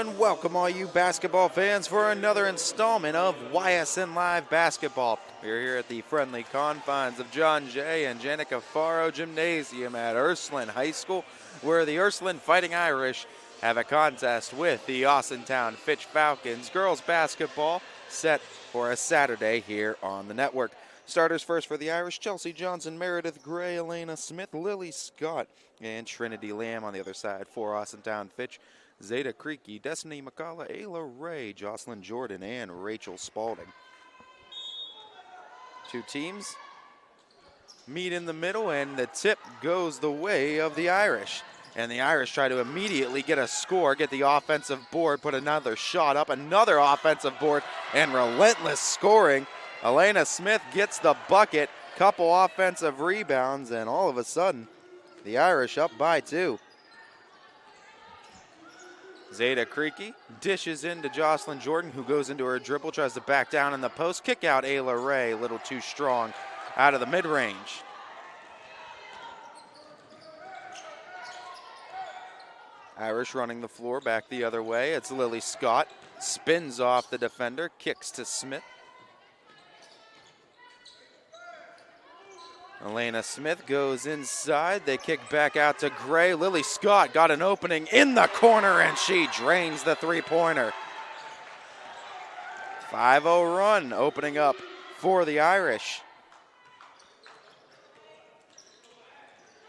and welcome all you basketball fans for another installment of YSN Live Basketball. We're here at the friendly confines of John Jay and Janica Faro Gymnasium at Ursuline High School, where the Ursuline Fighting Irish have a contest with the Austintown Fitch Falcons girls basketball set for a Saturday here on the network. Starters first for the Irish: Chelsea Johnson, Meredith Gray, Elena Smith, Lily Scott, and Trinity Lamb. On the other side for Austintown Fitch: Zeta Creaky, Destiny McCullough, Ayla Ray, Jocelyn Jordan, and Rachel Spalding. Two teams meet in the middle, and the tip goes the way of the Irish. And the Irish try to immediately get a score, get the offensive board, put another shot up, another offensive board, and relentless scoring. Elena Smith gets the bucket, couple offensive rebounds, and all of a sudden, the Irish up by 2. Zeta Creaky dishes into Jocelyn Jordan, who goes into her dribble, tries to back down in the post. Kick out Ayla Ray, a little too strong out of the mid-range. Irish running the floor back the other way. It's Lily Scott. Spins off the defender, kicks to Smith. Elena Smith goes inside. They kick back out to Gray. Lily Scott got an opening in the corner, and she drains the three-pointer. 5-0 run opening up for the Irish.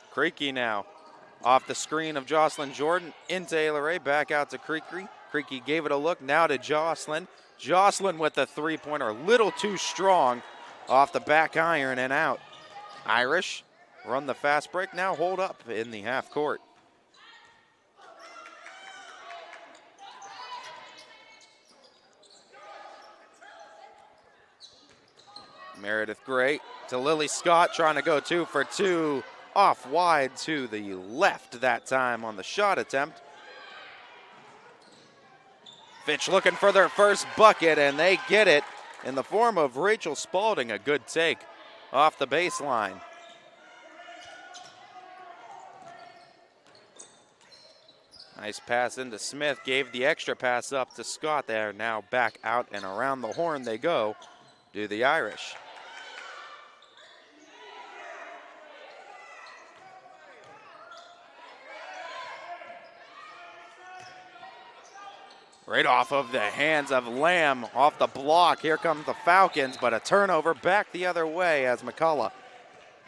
Creaky now off the screen of Jocelyn Jordan into Ayla Ray, back out to Creaky. Creaky gave it a look, now to Jocelyn. Jocelyn with the three-pointer, a little too strong off the back iron and out. Irish run the fast break, now hold up in the half court. Meredith Gray to Lily Scott, trying to go 2 for 2. Off wide to the left that time on the shot attempt. Fitch looking for their first bucket, and they get it in the form of Rachel Spalding. A good take off the baseline. Nice pass into Smith, gave the extra pass up to Scott. They are now back out and around the horn they go, do the Irish. Right off of the hands of Lamb, off the block. Here comes the Falcons, but a turnover back the other way as McCullough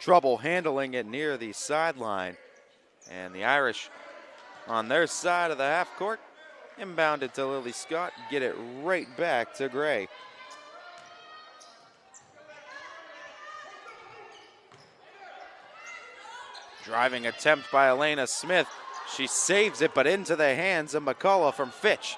trouble handling it near the sideline. And the Irish on their side of the half court, inbounded to Lily Scott, get it right back to Gray. Driving attempt by Elena Smith. She saves it, but into the hands of McCullough from Fitch.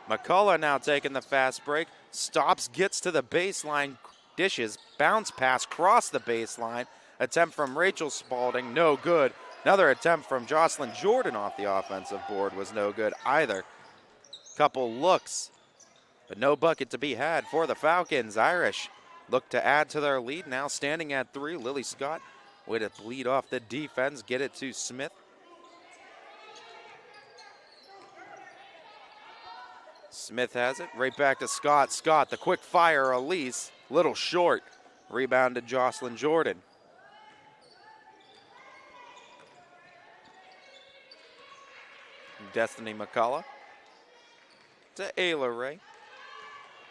McCullough now taking the fast break, stops, gets to the baseline, dishes, bounce pass, cross the baseline. Attempt from Rachel Spalding, no good. Another attempt from Jocelyn Jordan off the offensive board was no good either. Couple looks, but no bucket to be had for the Falcons. Irish look to add to their lead, now standing at 3. Lily Scott way to bleed off the defense, get it to Smith. Smith has it, right back to Scott. Scott, the quick fire, Elise, little short. Rebound to Jocelyn Jordan. Destiny McCullough to Ayla Ray.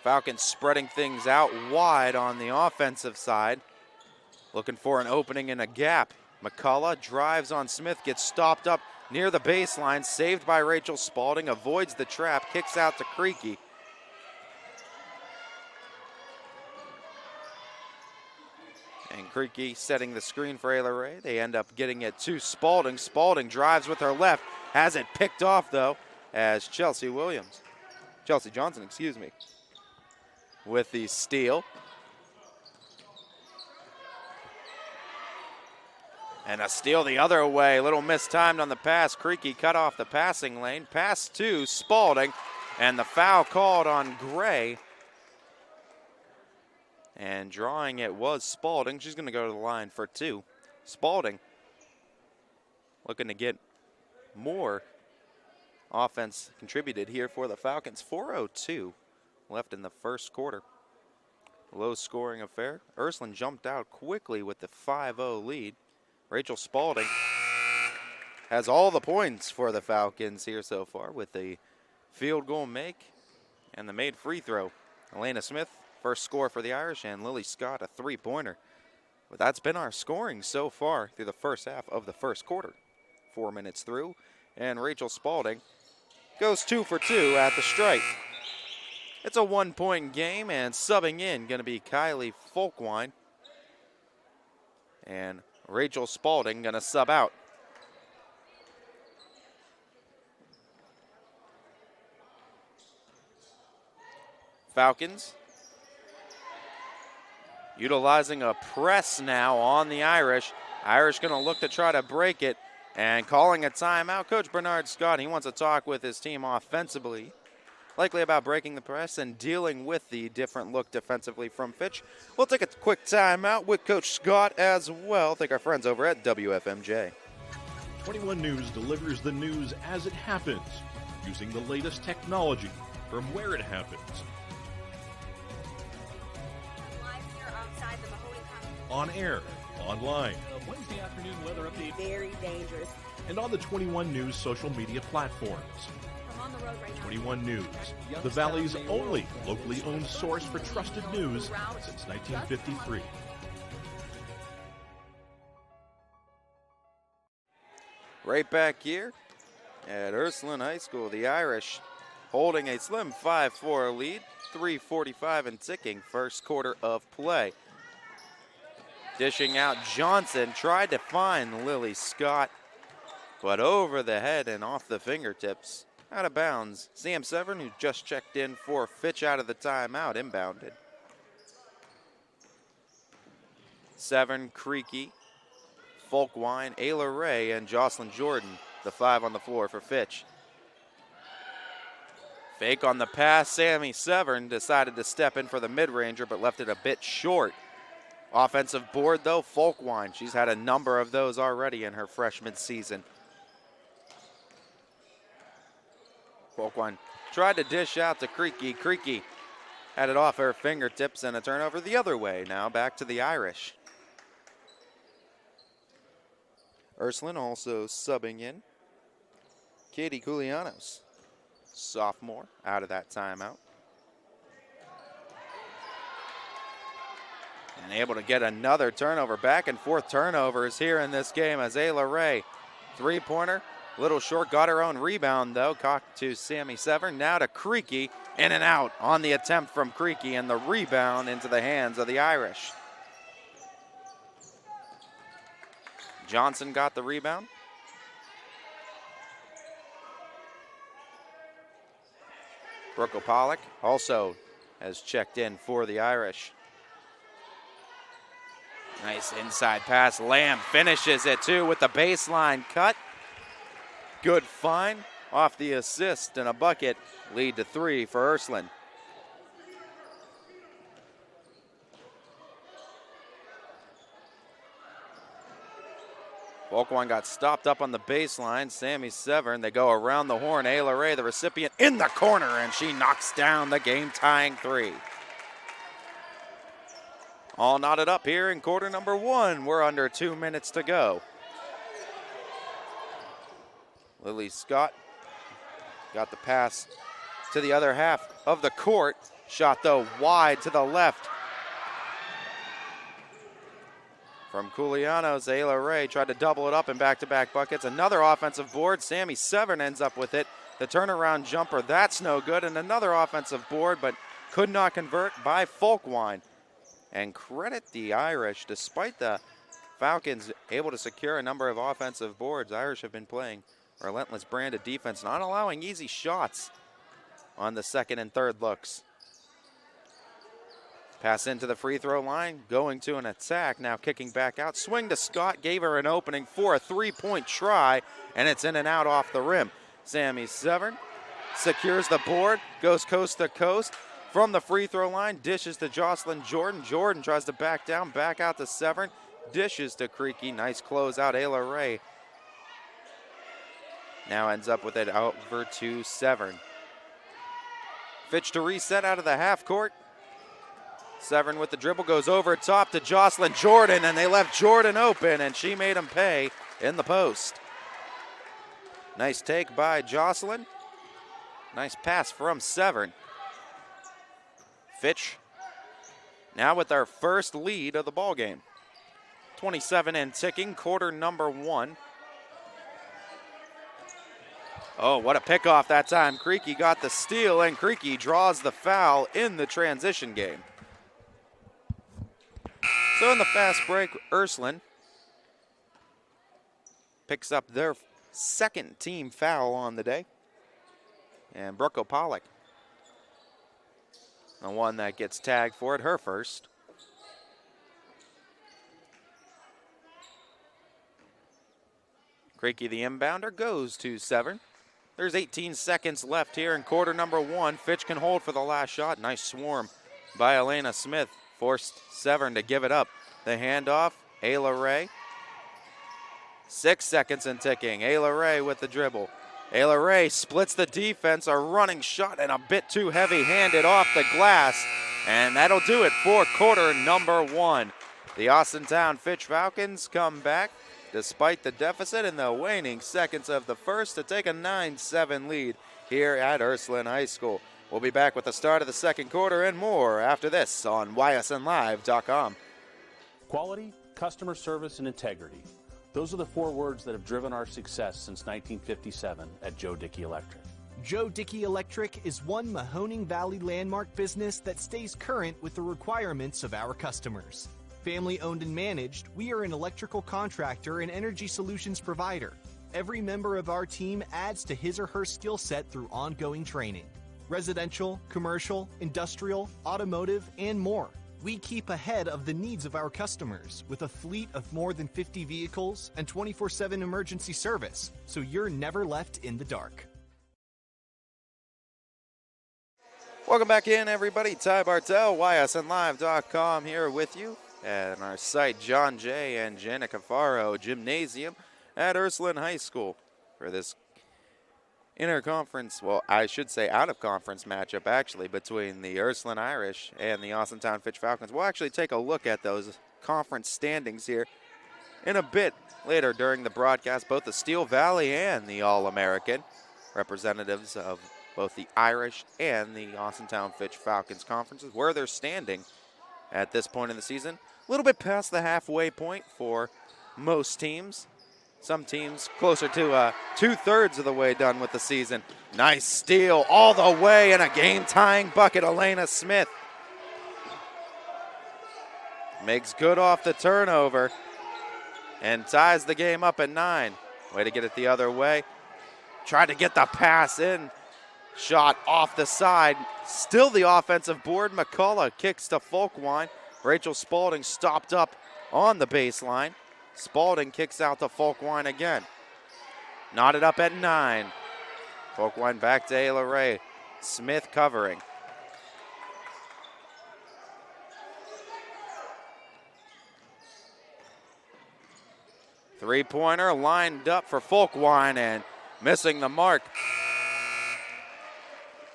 Falcons spreading things out wide on the offensive side. Looking for an opening and a gap. McCullough drives on Smith, gets stopped up near the baseline, saved by Rachel Spalding, avoids the trap, kicks out to Creaky. And Creaky setting the screen for Ayla Ray. They end up getting it to Spalding. Spalding drives with her left, has it picked off though, as Chelsea Johnson, with the steal. And a steal the other way, a little mistimed on the pass. Creaky cut off the passing lane. Pass to Spalding, and the foul called on Gray. And drawing it was Spalding. She's gonna go to the line for 2. Spalding looking to get more offense contributed here for the Falcons. 4:02 left in the first quarter. Low scoring affair. Ursuline jumped out quickly with the 5-0 lead. Rachel Spalding has all the points for the Falcons here so far with the field goal make and the made free throw. Elena Smith, first score for the Irish, and Lily Scott, a three-pointer. But that's been our scoring so far through the first half of the first quarter. 4 minutes through, and Rachel Spalding goes 2 for 2 at the stripe. It's a 1-point game, and subbing in going to be Kylie Folkwine. And Rachel Spalding going to sub out. Falcons utilizing a press now on the Irish. Irish going to look to try to break it and calling a timeout. Coach Bernard Scott, he wants to talk with his team offensively, likely about breaking the press and dealing with the different look defensively from Fitch. We'll take a quick timeout with Coach Scott as well. Thank our friends over at WFMJ. 21 News delivers the news as it happens, using the latest technology from where it happens. On air, online, Wednesday afternoon weather update. Very dangerous. and on the 21 News social media platforms. I'm on the road right now. 21 News, the Valley's only locally owned source for trusted news since 1953. Right back here at Ursuline High School, the Irish holding a slim 5-4 lead, 3:45 and ticking, first quarter of play. Dishing out Johnson, tried to find Lily Scott, but over the head and off the fingertips, out of bounds. Sam Severn, who just checked in for Fitch out of the timeout, inbounded. Severn, Creaky, Folkwine, Ayla Ray, and Jocelyn Jordan, the five on the floor for Fitch. Fake on the pass, Sammy Severn decided to step in for the mid-ranger, but left it a bit short. Offensive board, though, Folkwine. She's had a number of those already in her freshman season. Folkwine tried to dish out to Creaky. Creaky had it off her fingertips and a turnover the other way. Now back to the Irish. Ursuline also subbing in Katie Koulianos, sophomore, out of that timeout. And able to get another turnover. Back and forth turnovers here in this game as Ayla Ray, three-pointer, little short, got her own rebound though, cocked to Sammy Severn. Now to Creaky, in and out on the attempt from Creaky, and the rebound into the hands of the Irish. Johnson got the rebound. Brooke Pollock also has checked in for the Irish. Nice inside pass. Lamb finishes it too with the baseline cut. Good find off the assist and a bucket. Lead to 3 for Ursuline. Folkwine got stopped up on the baseline. Sammy Severn, they go around the horn. Ayla Ray, the recipient, in the corner, and she knocks down the game-tying 3. All knotted up here in quarter number 1. We're under 2 minutes to go. Lily Scott got the pass to the other half of the court. Shot, though, wide to the left. From Koulianos, Ayla Ray tried to double it up in back-to-back buckets. Another offensive board. Sammy Severn ends up with it. The turnaround jumper, that's no good. And another offensive board, but could not convert by Folkwine. And credit the Irish, despite the Falcons able to secure a number of offensive boards. Irish have been playing relentless brand of defense, not allowing easy shots on the second and third looks. Pass into the free throw line, going to an attack, now kicking back out. Swing to Scott, gave her an opening for a three-point try, and it's in and out off the rim. Sammy Severn secures the board, goes coast to coast from the free throw line, dishes to Jocelyn Jordan. Jordan tries to back down, back out to Severn, dishes to Creaky. Nice close out, Ayla Ray. Now ends up with it over to Severn. Fitch to reset out of the half court. Severn with the dribble goes over top to Jocelyn Jordan, and they left Jordan open, and she made him pay in the post. Nice take by Jocelyn. Nice pass from Severn. Fitch now with our first lead of the ball game. 27 and ticking, quarter number 1. Oh, what a pickoff that time. Creaky got the steal, and Creaky draws the foul in the transition game. So in the fast break, Ursuline picks up their second team foul on the day. And Brooke O'Pollock, the one that gets tagged for it, her first. Creaky, the inbounder, goes to Severn. There's 18 seconds left here in quarter number 1. Fitch can hold for the last shot. Nice swarm by Elena Smith. Forced Severn to give it up. The handoff, Ayla Ray. 6 seconds and ticking. Ayla Ray with the dribble. Ayla Ray splits the defense. A running shot and a bit too heavy-handed off the glass. And that'll do it for quarter number 1. The Austintown Fitch Falcons come back despite the deficit in the waning seconds of the first to take a 9-7 lead here at Ursuline High School. We'll be back with the start of the second quarter and more after this on ysnlive.com. Quality, customer service, and integrity. Those are the 4 words that have driven our success since 1957 at Joe Dickey Electric. Joe Dickey Electric is one Mahoning Valley landmark business that stays current with the requirements of our customers. Family owned and managed, we are an electrical contractor and energy solutions provider. Every member of our team adds to his or her skill set through ongoing training. Residential, commercial, industrial, automotive, and more. We keep ahead of the needs of our customers with a fleet of more than 50 vehicles and 24/7 emergency service, so you're never left in the dark. Welcome back in, everybody. Ty Bartel, ysnlive.com here with you. And our site, John Jay and Janica Faro Gymnasium at Ursuline High School for this interconference, well, I should say out-of-conference matchup, actually, between the Ursuline Irish and the Austintown Fitch Falcons. We'll actually take a look at those conference standings here in a bit later during the broadcast. Both the Steel Valley and the All-American representatives of both the Irish and the Austintown Fitch Falcons conferences, where they're standing at this point in the season. A little bit past the halfway point for most teams. Some teams closer to 2/3 of the way done with the season. Nice steal all the way and a game-tying bucket. Elena Smith makes good off the turnover and ties the game up at 9. Way to get it the other way. Tried to get the pass in. Shot off the side. Still the offensive board. McCullough kicks to Folkwine. Rachel Spalding stopped up on the baseline. Spalding kicks out to Folkwine again. Knotted up at 9. Folkwine back to Ayla Ray. Smith covering. Three-pointer lined up for Folkwine and missing the mark.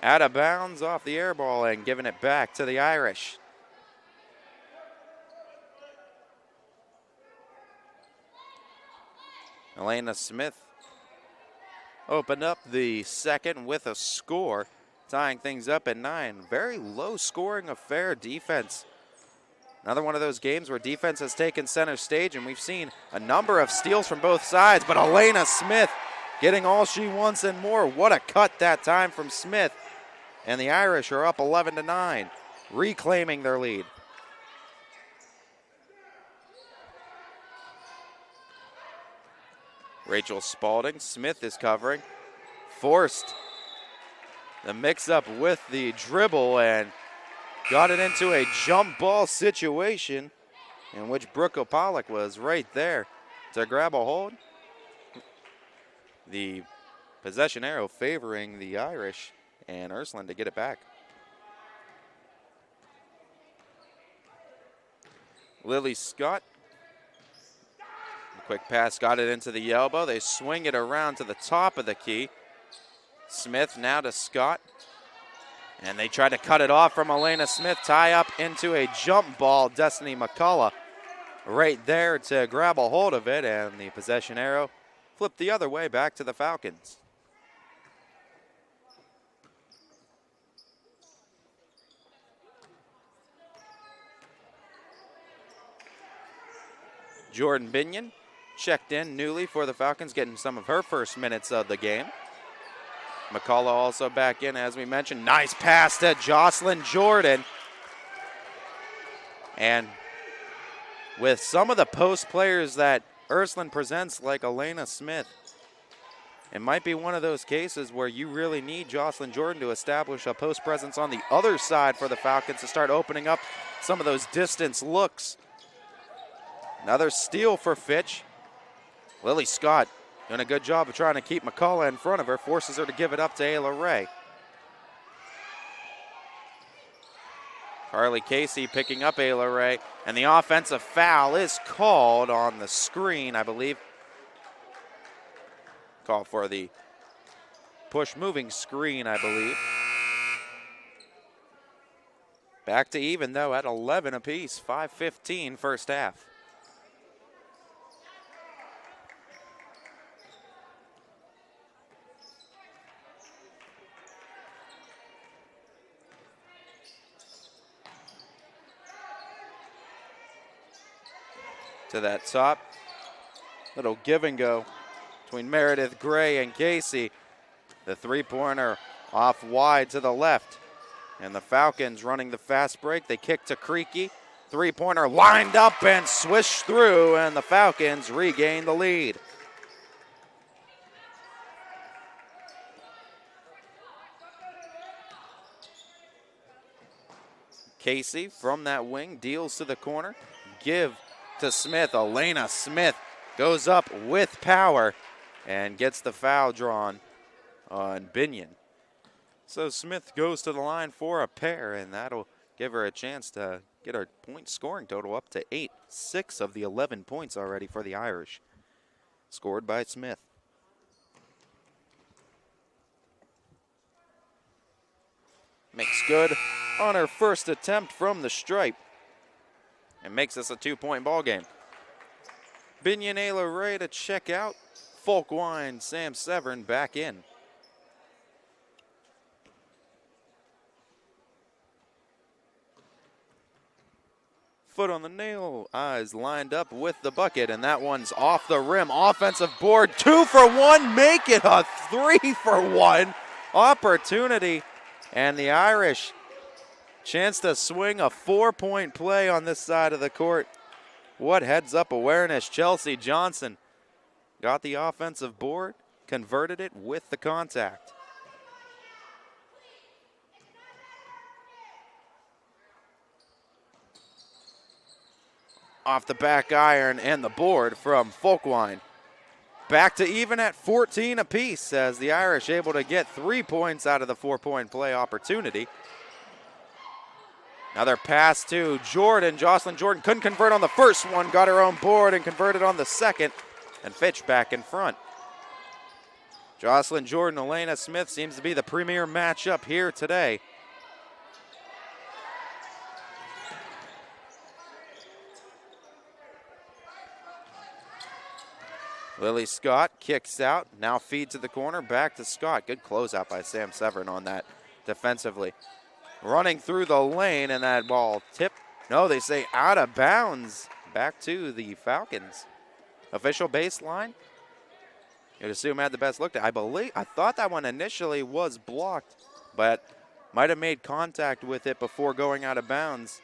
Out of bounds off the air ball and giving it back to the Irish. Elena Smith opened up the second with a score, tying things up at 9. Very low scoring affair. Defense. Another one of those games where defense has taken center stage, and we've seen a number of steals from both sides, but Elena Smith getting all she wants and more. What a cut that time from Smith. And the Irish are up 11-9, reclaiming their lead. Rachel Spalding. Smith is covering. Forced the mix-up with the dribble and got it into a jump ball situation in which Brooke O'Pollock was right there to grab a hold. The possession arrow favoring the Irish and Ursuline to get it back. Lily Scott Quick pass got it into the elbow. They swing it around to the top of the key. Smith now to Scott. And they try to cut it off from Elena Smith. Tie up into a jump ball. Destiny McCullough right there to grab a hold of it. And the possession arrow flipped the other way back to the Falcons. Jordan Binion checked in newly for the Falcons, getting some of her first minutes of the game. McCullough also back in, as we mentioned. Nice pass to Jocelyn Jordan. And with some of the post players that Ursuline presents, like Elena Smith, it might be one of those cases where you really need Jocelyn Jordan to establish a post presence on the other side for the Falcons to start opening up some of those distance looks. Another steal for Fitch. Lily Scott doing a good job of trying to keep McCullough in front of her, forces her to give it up to Ayla Ray. Carly Casey picking up Ayla Ray, and the offensive foul is called on the screen, I believe. Call for the push moving screen, I believe. Back to even though at 11 apiece, 5:15 first half. To that top, little give and go between Meredith Gray and Casey. The three-pointer off wide to the left. And the Falcons running the fast break. They kick to Creaky. Three-pointer lined up and swished through, and the Falcons regain the lead. Casey from that wing deals to the corner. Give to Smith. Elena Smith goes up with power and gets the foul drawn on Binion. So Smith goes to the line for a pair, and that'll give her a chance to get her point scoring total up to 8. 6 of the 11 points already for the Irish, scored by Smith. Makes good on her first attempt from the stripe. And makes this a 2-point ball game. Binion Ayla Ray to check out. Folkwine Sam Severn back in. Foot on the nail, eyes lined up with the bucket, and that one's off the rim. Offensive board, 2 for 1, make it a 3 for 1 opportunity. And the Irish chance to swing a 4-point play on this side of the court. What heads-up awareness. Chelsea Johnson got the offensive board, converted it with the contact. Off the back iron and the board from Folkwine. Back to even at 14 apiece as the Irish able to get 3 points out of the 4-point play opportunity. Another pass to Jordan. Jocelyn Jordan couldn't convert on the first one, got her own board and converted on the second, and Fitch back in front. Jocelyn Jordan, Elena Smith seems to be the premier matchup here today. Lily Scott kicks out, now feed to the corner, back to Scott. Good closeout by Sam Severn on that defensively. Running through the lane, and that ball tipped. No, they say out of bounds. Back to the Falcons. Official baseline. You'd assume had the best look. I thought that one initially was blocked, but might have made contact with it before going out of bounds.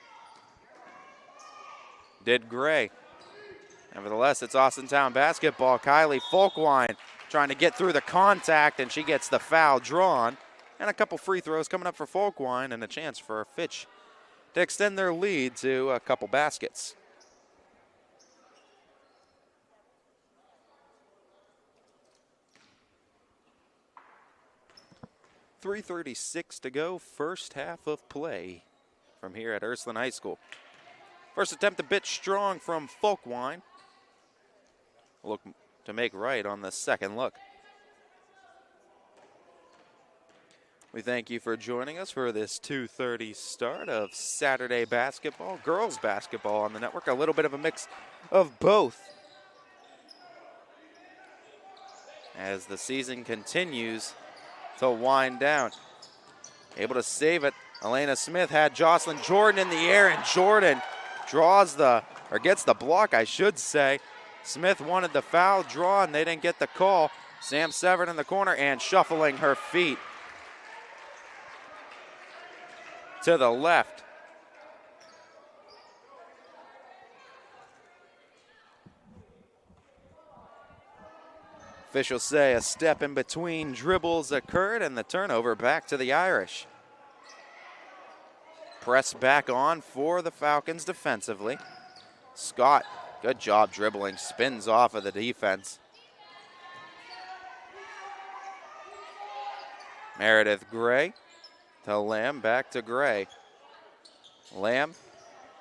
Did Gray. Nevertheless, it's Austintown basketball. Kylie Folkwine trying to get through the contact, and she gets the foul drawn. And a couple free throws coming up for Folkwine, and a chance for Fitch to extend their lead to a couple baskets. .336 to go, first half of play from here at Ursuline High School. First attempt a bit strong from Folkwine. look to make right on the second look. We thank you for joining us for this 2:30 start of Saturday basketball, girls basketball on the network. A little bit of a mix of both as the season continues to wind down. Able to save it. Elena Smith had Jocelyn Jordan in the air, and Jordan gets the block, I should say. Smith wanted the foul draw, and they didn't get the call. Sam Severn in the corner and shuffling her feet to the left. Officials say a step in between dribbles occurred, and the turnover back to the Irish. Press back on for the Falcons defensively. Scott, good job dribbling, spins off of the defense. Meredith Gray to Lamb, back to Gray. Lamb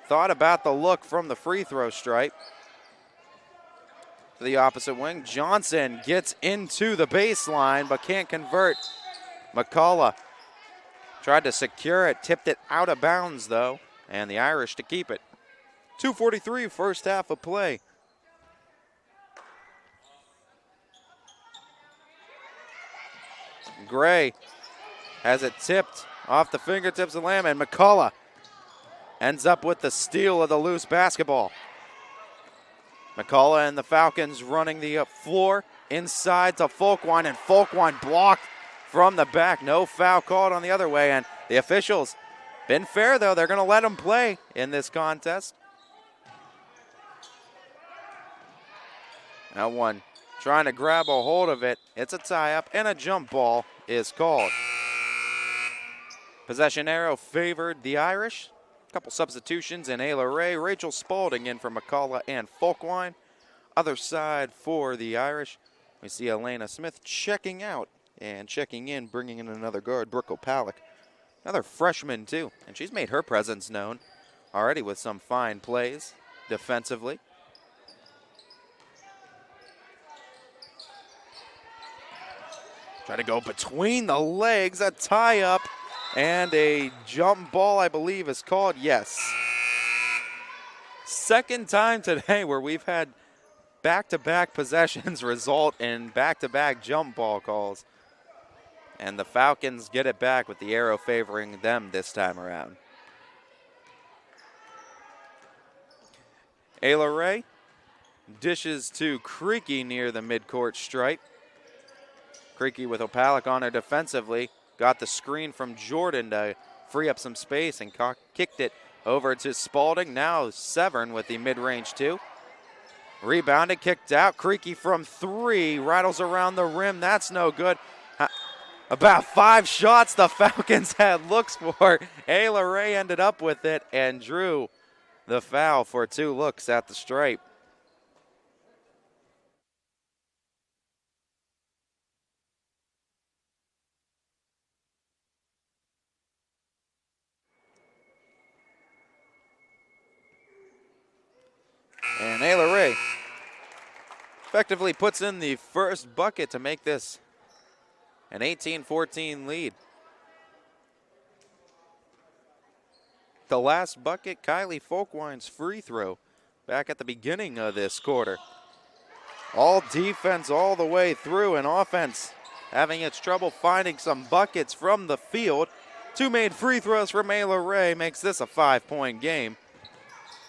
thought about the look from the free throw stripe. To the opposite wing, Johnson gets into the baseline but can't convert. McCullough tried to secure it, tipped it out of bounds though, and the Irish to keep it. 2:43 first half of play. Gray has it tipped off the fingertips of Lamb, and McCullough ends up with the steal of the loose basketball. McCullough and the Falcons running the floor inside to Folkwine, and Folkwine blocked from the back. No foul called on the other way, and the officials been fair though. They're going to let them play in this contest. That one trying to grab a hold of it. It's a tie-up, and a jump ball is called. Possession arrow favored the Irish. A couple substitutions in Ayla Ray, Rachel Spalding in for McCullough and Folkwine. Other side for the Irish, we see Elena Smith checking out and checking in, bringing in another guard, Brooke Opalik. Another freshman too, and she's made her presence known already with some fine plays defensively. Try to go between the legs, a tie-up, and a jump ball, I believe, is called. Yes. Second time today where we've had back-to-back possessions result in back-to-back jump ball calls. And the Falcons get it back with the arrow favoring them this time around. Ayla Ray dishes to Creaky near the midcourt stripe. Creaky with Opalik on her defensively. Got the screen from Jordan to free up some space and kicked it over to Spalding. Now Severn with the mid-range two. Rebounded, kicked out. Creaky from three, rattles around the rim. That's no good. About 5 shots the Falcons had looks for. Ayla Ray ended up with it and drew the foul for 2 looks at the stripe. And Ayla Ray effectively puts in the first bucket to make this an 18-14 lead. The last bucket, Kylie Folkwine's free throw back at the beginning of this quarter. All defense all the way through, and offense having its trouble finding some buckets from the field. 2 made free throws from Ayla Ray makes this a 5-point game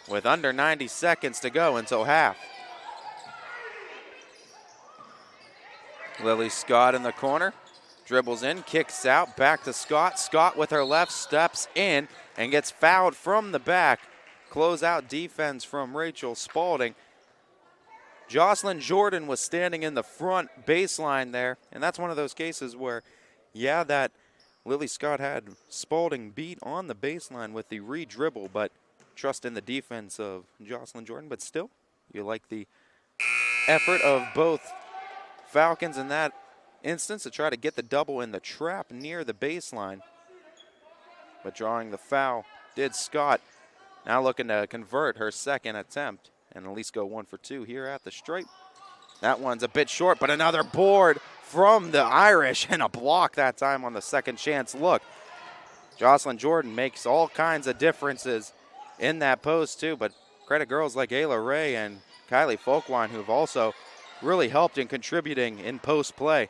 with under 90 seconds to go until half. Lily Scott in the corner, dribbles in, kicks out, back to Scott. Scott with her left steps in and gets fouled from the back. Closeout defense from Rachel Spalding. Jocelyn Jordan was standing in the front baseline there, and that's one of those cases where, yeah, that Lily Scott had Spalding beat on the baseline with the re-dribble, but trust in the defense of Jocelyn Jordan, but still, you like the effort of both Falcons in that instance to try to get the double in the trap near the baseline. But drawing the foul did Scott. Now looking to convert her second attempt and at least go 1 for 2 here at the stripe. That one's a bit short, but another board from the Irish and a block that time on the second chance look. Jocelyn Jordan makes all kinds of differences in that post too, but credit girls like Ayla Ray and Kylie Folkwine who've also really helped in contributing in post play.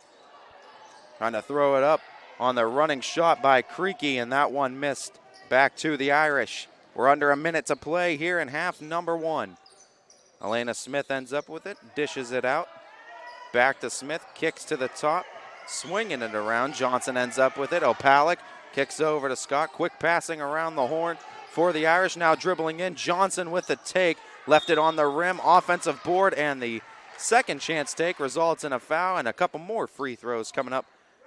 Trying to throw it up on the running shot by Creaky, and that one missed back to the Irish. We're under a minute to play here in half number 1. Elena Smith ends up with it, dishes it out. Back to Smith, kicks to the top, swinging it around. Johnson ends up with it. Opalik kicks over to Scott. Quick passing around the horn for the Irish. Now dribbling in. Johnson with the take. Left it on the rim. Offensive board, and the second chance take results in a foul, and a couple more free throws coming up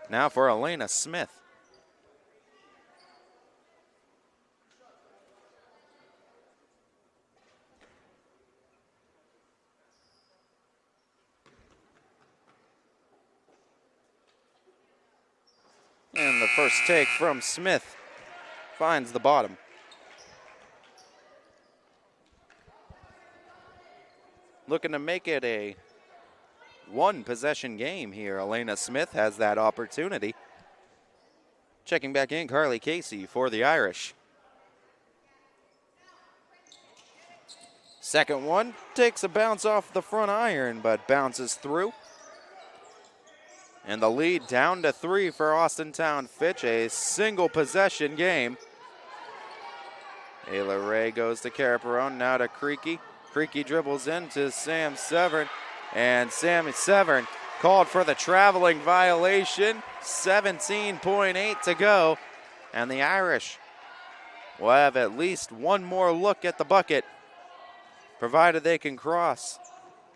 now for Elena Smith. And the first take from Smith finds the bottom. Looking to make it a one-possession game here. Elena Smith has that opportunity. Checking back in, Carly Casey for the Irish. Second one takes a bounce off the front iron, but bounces through. And the lead down to 3 for Austintown Fitch, a single possession game. Ayla Ray goes to Caraperone, now to Creaky. Creaky dribbles into Sam Severn, and Sammy Severn called for the traveling violation. 17.8 to go, and the Irish will have at least one more look at the bucket, provided they can cross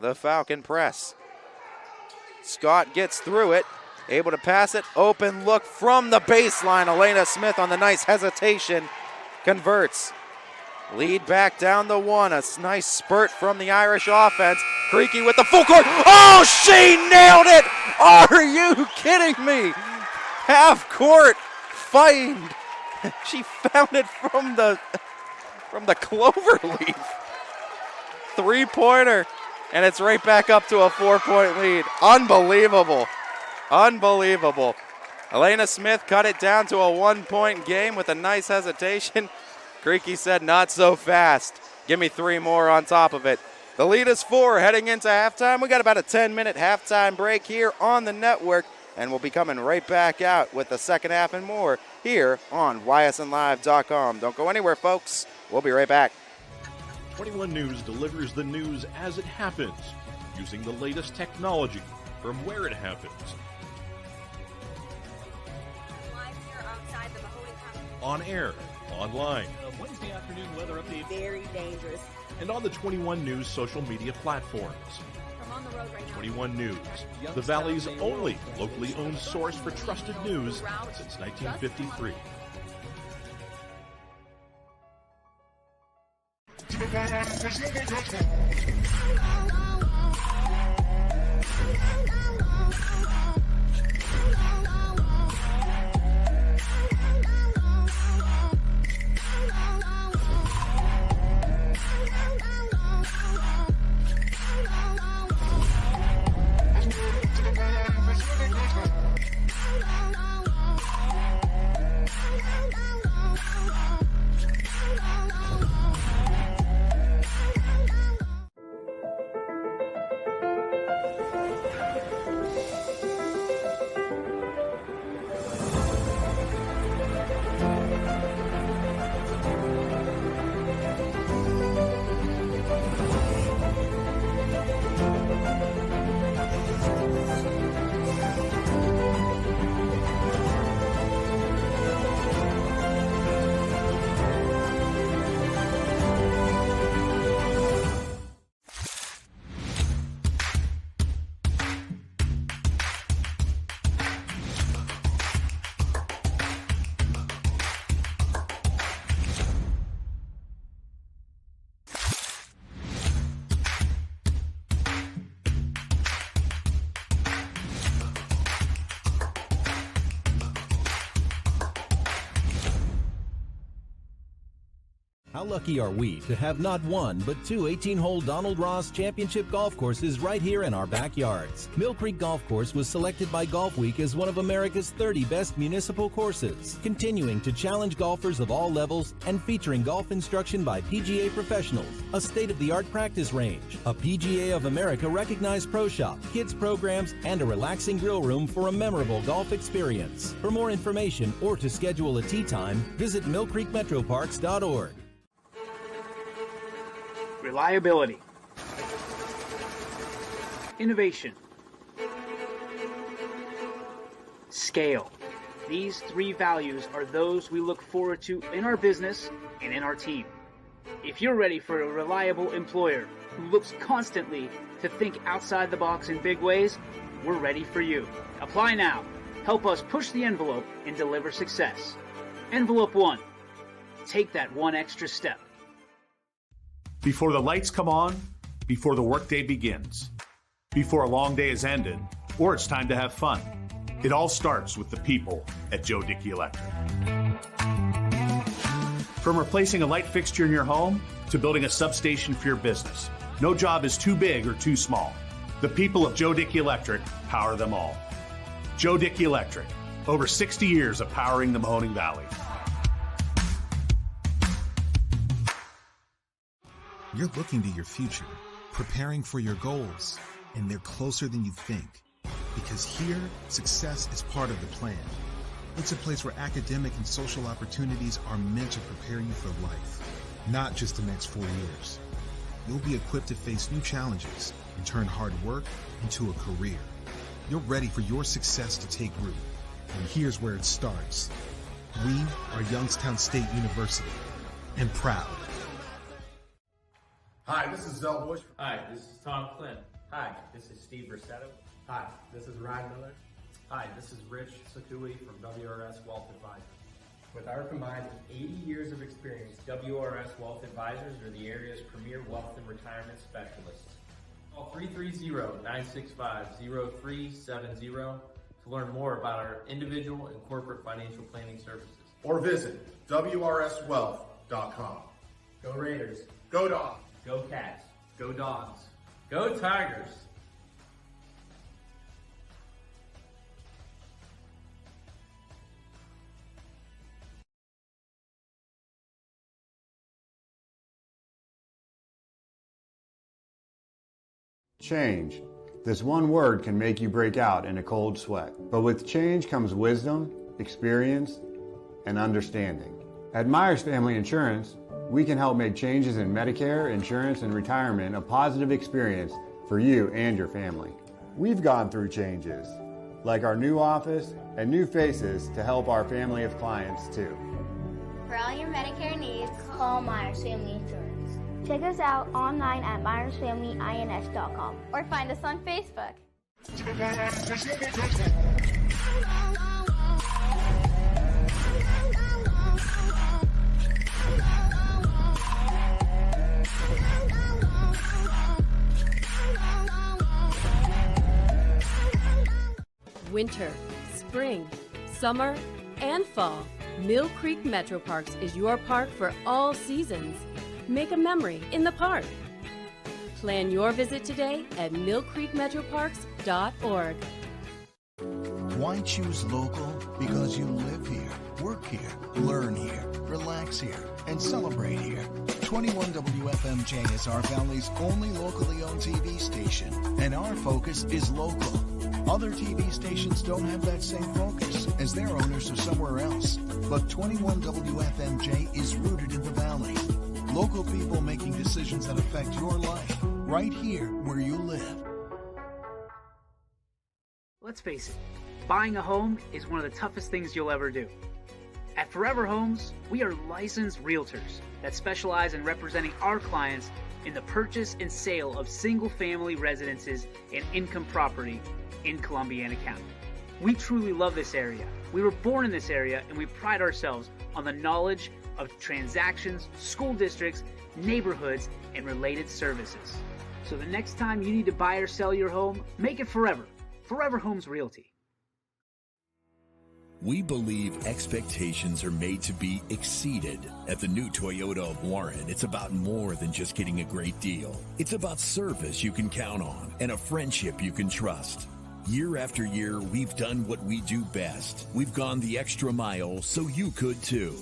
the Falcon press. Scott gets through it, able to pass it, open look from the baseline. Elena Smith on the nice hesitation converts. Lead back down the 1, a nice spurt from the Irish offense. Creaky with the full court, oh, she nailed it! Are you kidding me? Half court find. She found it from the clover leaf. Three-pointer. And it's right back up to a 4-point lead. Unbelievable. Unbelievable. Elena Smith cut it down to a 1-point game with a nice hesitation. Creaky said, not so fast. Give me 3 more on top of it. The lead is 4 heading into halftime. We got about a 10-minute halftime break here on the network, and we'll be coming right back out with the second half and more here on ysnlive.com. Don't go anywhere, folks. We'll be right back. 21 News delivers the news as it happens, using the latest technology from where it happens. Live here outside the Mahoney County. On air, online, A Wednesday afternoon weather update. Very dangerous. and on the 21 News social media platforms. I'm on the road right now. 21 News, the Valley's only locally owned source for trusted news since 1953. How lucky are we to have not one, but two 18-hole Donald Ross Championship golf courses right here in our backyards. Mill Creek Golf Course was selected by Golf Week as one of America's 30 best municipal courses, continuing to challenge golfers of all levels and featuring golf instruction by PGA professionals, a state-of-the-art practice range, a PGA of America recognized pro shop, kids programs, and a relaxing grill room for a memorable golf experience. For more information or to schedule a tee time, visit millcreekmetroparks.org. Reliability, innovation, scale. These three values are those we look forward to in our business and in our team. If you're ready for a reliable employer who looks constantly to think outside the box in big ways, we're ready for you. Apply now. Help us push the envelope and deliver success. Envelope 1. Take that one extra step. Before the lights come on, before the workday begins, before a long day is ended, or it's time to have fun. It all starts with the people at Joe Dickey Electric. From replacing a light fixture in your home to building a substation for your business, no job is too big or too small. The people of Joe Dickey Electric power them all. Joe Dickey Electric, over 60 years of powering the Mahoning Valley. You're looking to your future, preparing for your goals, and they're closer than you think. Because here, success is part of the plan. It's a place where academic and social opportunities are meant to prepare you for life, not just the next 4 years. You'll be equipped to face new challenges and turn hard work into a career. You're ready for your success to take root. And here's where it starts. We are Youngstown State University, and proud. Hi, this is Zell Bush. Hi, this is Tom Clint. Hi, this is Steve Versetto. Hi, this is Ryan Miller. Hi, this is Rich Sakui from WRS Wealth Advisors. With our combined 80 years of experience, WRS Wealth Advisors are the area's premier wealth and retirement specialists. Call 330-965-0370 to learn more about our individual and corporate financial planning services. or visit WRSwealth.com. Go Raiders. Go Dogs. Go Cats. Go Dogs. Go Tigers. Change. This one word can make you break out in a cold sweat. But with change comes wisdom, experience, and understanding. At Myers Family Insurance, we can help make changes in Medicare, insurance, and retirement a positive experience for you and your family. We've gone through changes, like our new office and new faces to help our family of clients too. For all your Medicare needs, call Myers Family Insurance. Check us out online at MyersFamilyINS.com or find us on Facebook. Winter, spring, summer, and fall. Mill Creek Metro Parks is your park for all seasons. Make a memory in the park. Plan your visit today at millcreekmetroparks.org. Why choose local? Because you live here, work here, learn here, relax here, and celebrate here. 21 WFMJ is our Valley's only locally owned TV station, and our focus is local. Other TV stations don't have that same focus, as their owners are somewhere else. But 21 WFMJ is rooted in the Valley. Local people making decisions that affect your life, right here where you live. Let's face it, buying a home is one of the toughest things you'll ever do. At Forever Homes, we are licensed realtors that specialize in representing our clients in the purchase and sale of single-family residences and income property in Columbiana County. We truly love this area. We were born in this area, and we pride ourselves on the knowledge of transactions, school districts, neighborhoods, and related services. So the next time you need to buy or sell your home, make it Forever. Forever Homes Realty. We believe expectations are made to be exceeded. At the new Toyota of Warren, it's about more than just getting a great deal. It's about service you can count on and a friendship you can trust. Year after year, we've done what we do best. We've gone the extra mile so you could too.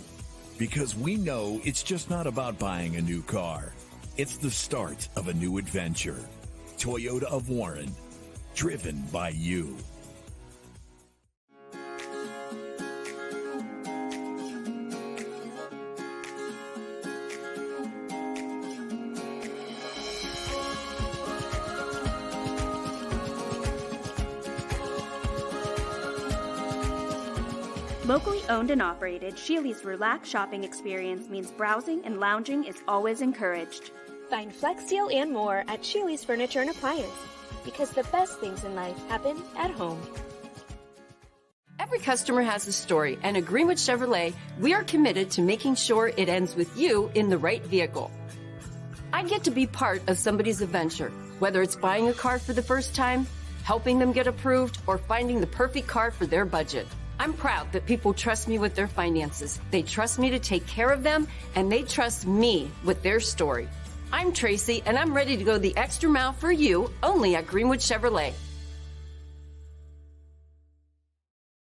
Because we know it's just not about buying a new car. It's the start of a new adventure. Toyota of Warren, driven by you. Locally owned and operated, Sheely's relaxed shopping experience means browsing and lounging is always encouraged. Find Flex Deal and more at Sheely's Furniture and Appliance, because the best things in life happen at home. Every customer has a story, and at Greenwood Chevrolet, we are committed to making sure it ends with you in the right vehicle. I get to be part of somebody's adventure, whether it's buying a car for the first time, helping them get approved, or finding the perfect car for their budget. I'm proud that people trust me with their finances. They trust me to take care of them, and they trust me with their story. I'm Tracy, and I'm ready to go the extra mile for you, only at Greenwood Chevrolet.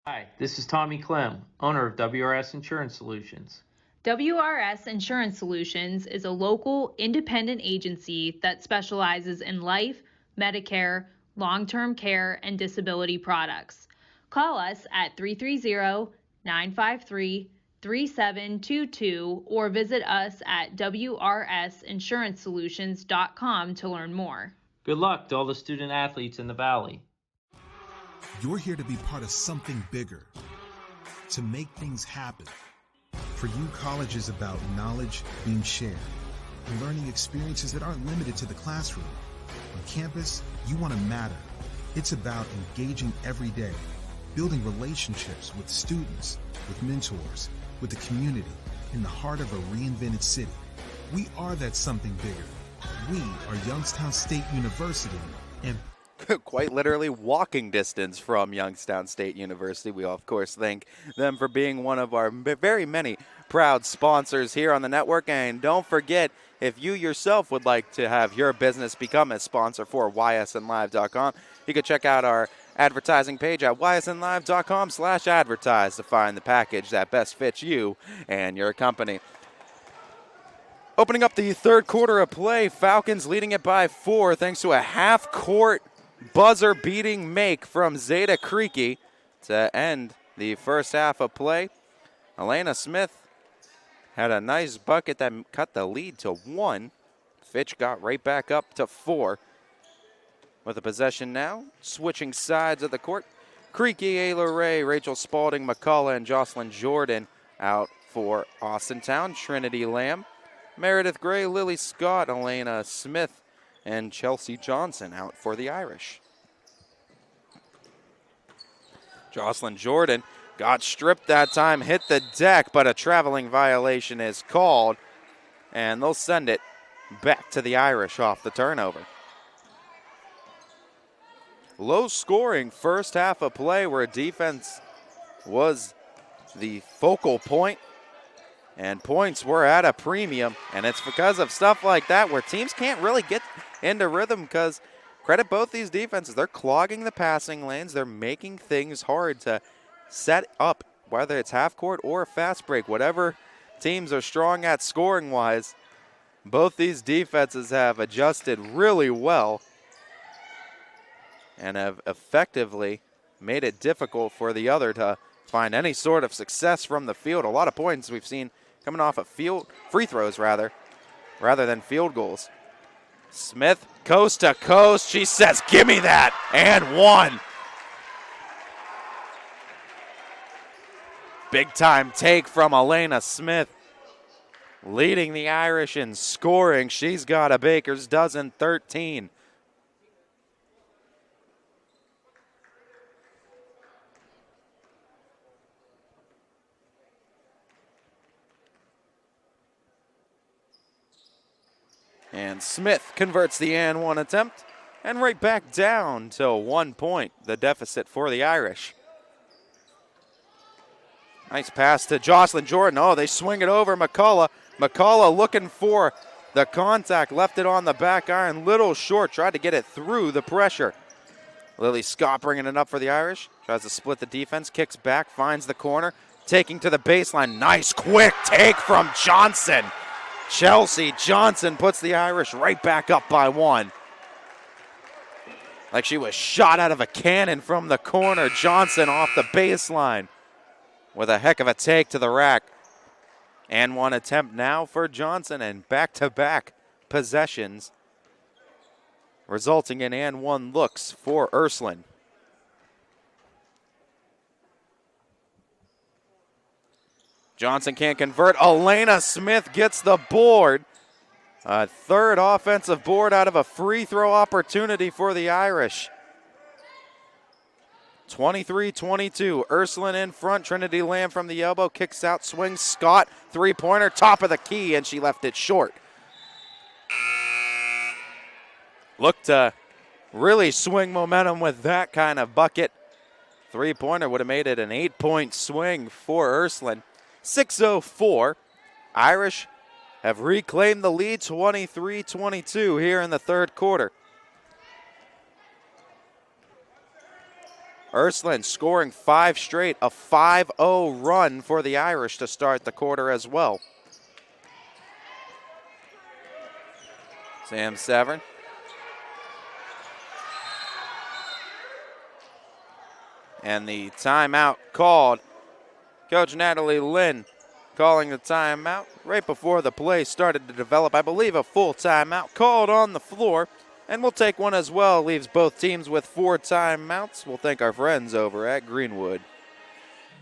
Hi, this is Tommy Clem, owner of WRS Insurance Solutions. WRS Insurance Solutions is a local independent agency that specializes in life, Medicare, long-term care, and disability products. Call us at 330-953-3722 or visit us at wrsinsuranceSolutions.com to learn more. Good luck to all the student athletes in the Valley. You're here to be part of something bigger, to make things happen. For you, college is about knowledge being shared and learning experiences that aren't limited to the classroom. On campus, you want to matter. It's about engaging every day, building relationships with students, with mentors, with the community, in the heart of a reinvented city. We are that something bigger. We are Youngstown State University, and quite literally walking distance from Youngstown State University. We, of course, thank them for being one of our very many proud sponsors here on the network. And don't forget, if you yourself would like to have your business become a sponsor for ysnlive.com, you can check out our advertising page at ysnlive.com/advertise to find the package that best fits you and your company. Opening up the third quarter of play, Falcons leading it by 4 thanks to a half-court buzzer-beating make from Zeta Creaky to end the first half of play. Elena Smith had a nice bucket that cut the lead to 1. Fitch got right back up to 4. With the possession now, switching sides of the court. Creaky, Ayla Ray, Rachel Spalding, McCullough, and Jocelyn Jordan out for Austintown. Trinity Lamb, Meredith Gray, Lily Scott, Elena Smith, and Chelsea Johnson out for the Irish. Jocelyn Jordan got stripped that time, hit the deck, but a traveling violation is called, and they'll send it back to the Irish off the turnover. Low scoring first half of play where defense was the focal point and points were at a premium, and it's because of stuff like that where teams can't really get into rhythm, because credit both these defenses, they're clogging the passing lanes, they're making things hard to set up, whether it's half court or a fast break, whatever teams are strong at scoring wise. Both these defenses have adjusted really well and have effectively made it difficult for the other to find any sort of success from the field. A lot of points we've seen coming off of free throws rather than field goals. Smith, coast to coast. She says, "Give me that," and 1. Big time take from Elena Smith, leading the Irish in scoring. She's got a baker's dozen, 13. And Smith converts the and 1 attempt, and right back down to 1 point, the deficit for the Irish. Nice pass to Jocelyn Jordan. Oh, they swing it over McCullough. McCullough looking for the contact, left it on the back iron, little short, tried to get it through the pressure. Lily Scott bringing it up for the Irish. Tries to split the defense, kicks back, finds the corner, taking to the baseline. Nice quick take from Johnson. Chelsea Johnson puts the Irish right back up by 1. Like she was shot out of a cannon from the corner. Johnson off the baseline with a heck of a take to the rack. And 1 attempt now for Johnson, and back-to-back possessions, resulting in and 1 looks for Ursuline. Johnson can't convert. Elena Smith gets the board. A 3rd offensive board out of a free throw opportunity for the Irish. 23-22. Ursuline in front. Trinity Lamb from the elbow. Kicks out. Swings. Scott. 3-pointer. Top of the key. And she left it short. Looked to really swing momentum with that kind of bucket. 3-pointer would have made it an 8-point swing for Ursuline. 6:04. Irish have reclaimed the lead 23-22 here in the 3rd quarter. Ursuline scoring 5 straight, a 5-0 run for the Irish to start the quarter as well. Sam Severn. And the timeout called. Coach Natalie Lynn calling the timeout right before the play started to develop. I believe a full timeout called on the floor. And we'll take one as well. Leaves both teams with 4 timeouts. We'll thank our friends over at Greenwood.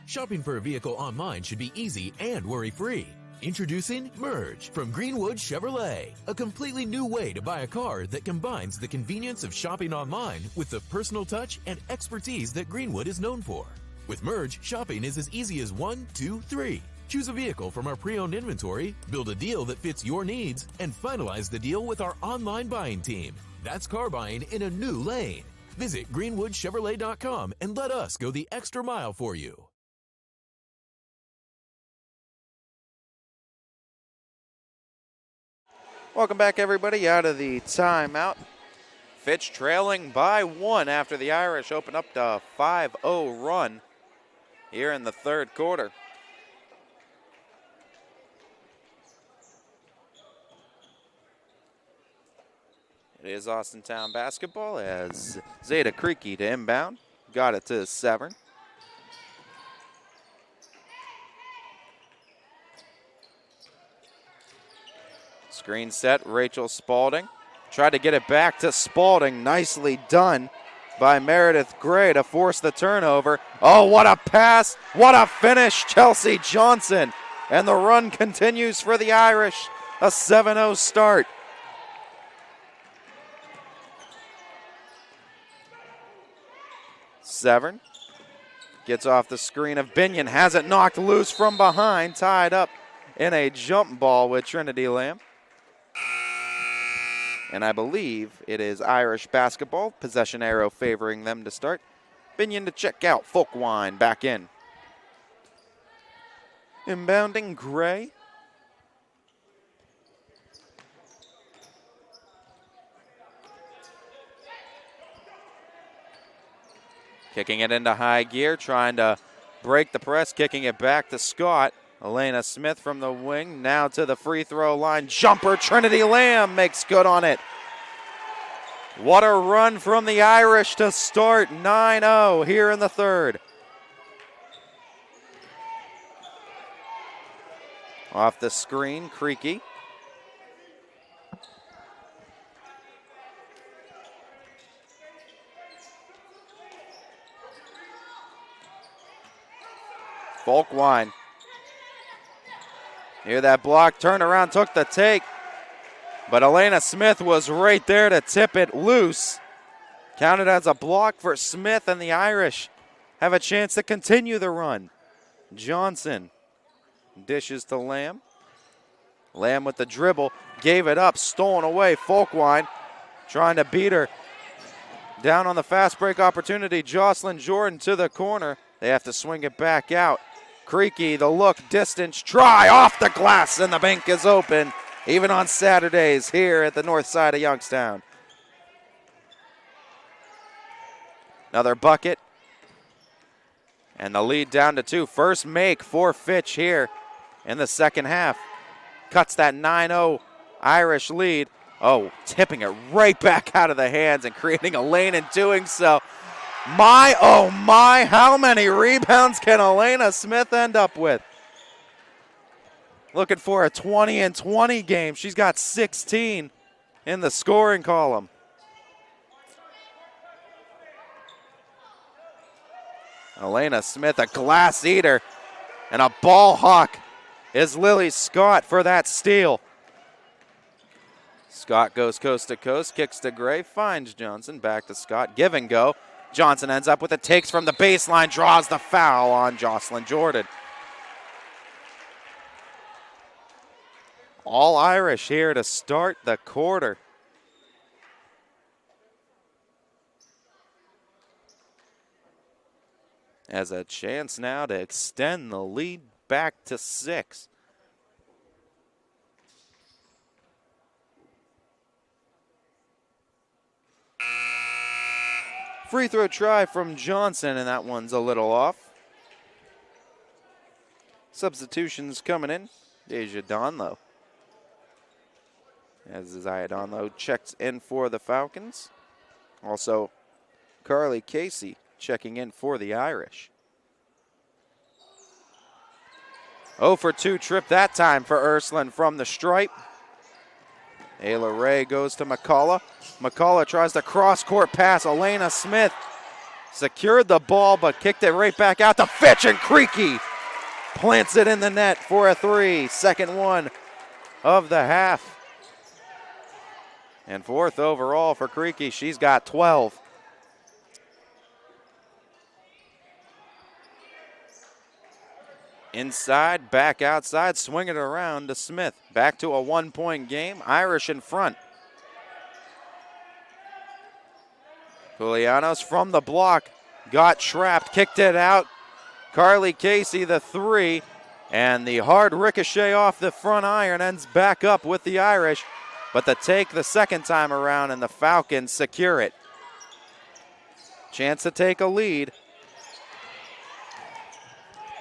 Shopping for a vehicle online should be easy and worry-free. Introducing Merge from Greenwood Chevrolet, a completely new way to buy a car that combines the convenience of shopping online with the personal touch and expertise that Greenwood is known for. With Merge, shopping is as easy as 1, 2, 3. Choose a vehicle from our pre-owned inventory, build a deal that fits your needs, and finalize the deal with our online buying team. That's car buying in a new lane. Visit greenwoodchevrolet.com and let us go the extra mile for you. Welcome back, everybody, out of the timeout. Fitch trailing by 1 after the Irish open up to a 5-0 run here in the 3rd quarter. It is Austintown basketball as Zeta Creaky to inbound. Got it to Severn. Screen set, Rachel Spalding. Tried to get it back to Spalding. Nicely done by Meredith Gray to force the turnover. Oh, what a pass. What a finish, Chelsea Johnson. And the run continues for the Irish. A 7-0 start. Severn gets off the screen of Binion, has it knocked loose from behind, tied up in a jump ball with Trinity Lamb. And I believe it is Irish basketball, possession arrow favoring them to start. Binion to check out, Folkwine back in. Inbounding Gray. Kicking it into high gear, trying to break the press, kicking it back to Scott. Elena Smith from the wing, now to the free throw line. Jumper, Trinity Lamb makes good on it. What a run from the Irish to start 9-0 here in the 3rd. Off the screen, Creaky. Folkwine. Hear that block, turned around, took the take. But Elena Smith was right there to tip it loose. Counted as a block for Smith, and the Irish have a chance to continue the run. Johnson dishes to Lamb. Lamb with the dribble, gave it up, stolen away. Folkwine trying to beat her. Down on the fast break opportunity, Jocelyn Jordan to the corner. They have to swing it back out. Creaky, the look, distance, try, off the glass, and the bank is open, even on Saturdays here at the north side of Youngstown. Another bucket, and the lead down to 2. First make for Fitch here in the second half. Cuts that 9-0 Irish lead. Oh, tipping it right back out of the hands and creating a lane in doing so. My, oh my, how many rebounds can Elena Smith end up with? Looking for a 20-20 game. She's got 16 in the scoring column. Elena Smith, a glass eater, and a ball hawk is Lily Scott for that steal. Scott goes coast to coast, kicks to Gray, finds Johnson, back to Scott, give and go. Johnson ends up with the takes from the baseline, draws the foul on Jocelyn Jordan. All Irish here to start the quarter. Has a chance now to extend the lead back to 6. Free throw try from Johnson, and that one's a little off. Substitutions coming in. Deja Donlow. As Isaiah Donlow checks in for the Falcons. Also, Carly Casey checking in for the Irish. 0 for 2 trip that time for Ursuline from the stripe. Ayla Ray goes to McCullough. McCullough tries to cross-court pass. Elena Smith secured the ball but kicked it right back out to Fitch, and Creaky plants it in the net for a 3. Second one of the half. And 4th overall for Creaky. She's got 12. Inside, back outside, swing it around to Smith. Back to a 1-point game. Irish in front. Julianos from the block. Got trapped, kicked it out. Carly Casey, the 3. And the hard ricochet off the front iron ends back up with the Irish. But the take the second time around, and the Falcons secure it. Chance to take a lead.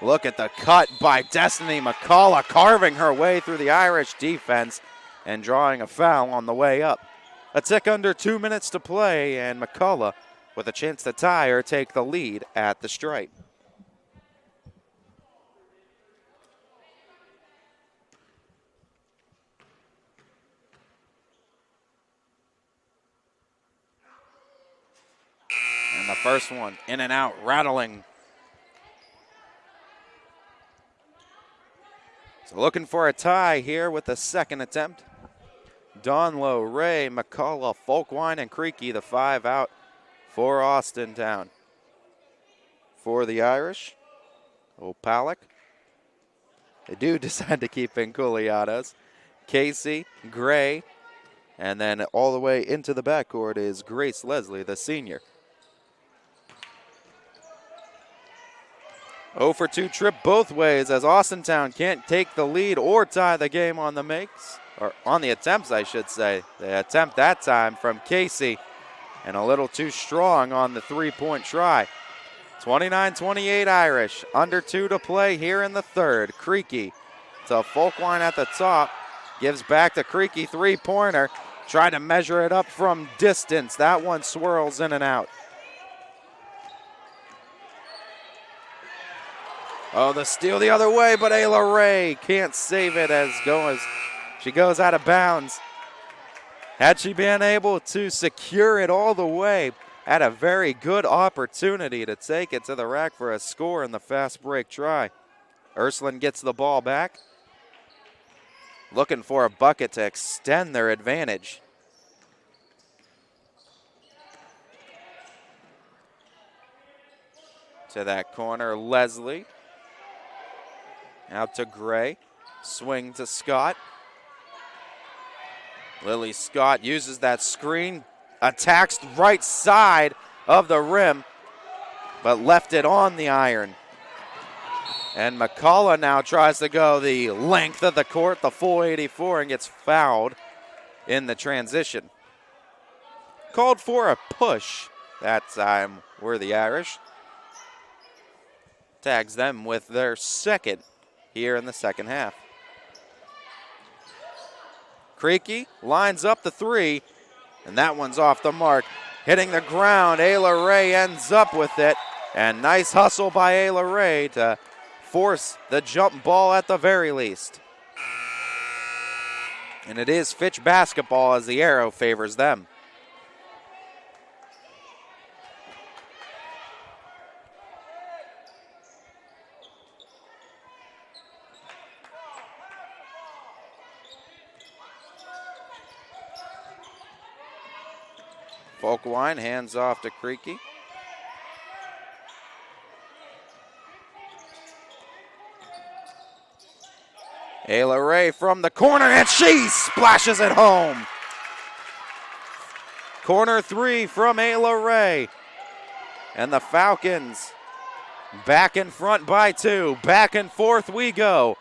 Look at the cut by Destiny McCullough, carving her way through the Irish defense and drawing a foul on the way up. A tick under 2 minutes to play, and McCullough with a chance to tie or take the lead at the stripe. And the first one, in and out, rattling. So looking for a tie here with the second attempt. Donlow, Ray, McCullough, Folkwine, and Creaky, the 5 out for Austintown. For the Irish, Opalek. They do decide to keep in Koulianos. Casey, Gray, and then all the way into the backcourt is Grace Leslie, the senior. 0 for 2 trip both ways as Austintown can't take the lead or tie the game on the makes, or on the attempts, I should say. They attempt that time from Casey, and a little too strong on the 3-point try. 29-28 Irish, under 2 to play here in the third. Creaky to Folkwine at the top, gives back to Creaky, 3-pointer. Tried to measure it up from distance. That one swirls in and out. Oh, the steal the other way, but Ayla Ray can't save it as she goes out of bounds. Had she been able to secure it all the way, had a very good opportunity to take it to the rack for a score in the fast break try. Ursuline gets the ball back. Looking for a bucket to extend their advantage. To that corner, Leslie. Out to Gray. Swing to Scott. Lily Scott uses that screen. Attacks right side of the rim, but left it on the iron. And McCullough now tries to go the length of the court, the full 84, and gets fouled in the transition. Called for a push that time were the Irish. Tags them with their second here in the second half. Creaky lines up the three, and that one's off the mark. Hitting the ground, Ayla Ray ends up with it, and nice hustle by Ayla Ray to force the jump ball at the very least. And it is Fitch basketball as the arrow favors them. Folkwine hands off to Creaky. Ayla Ray from the corner, and she splashes it home. Corner three from Ayla Ray. And the Falcons back in front by 2. Back and forth we go.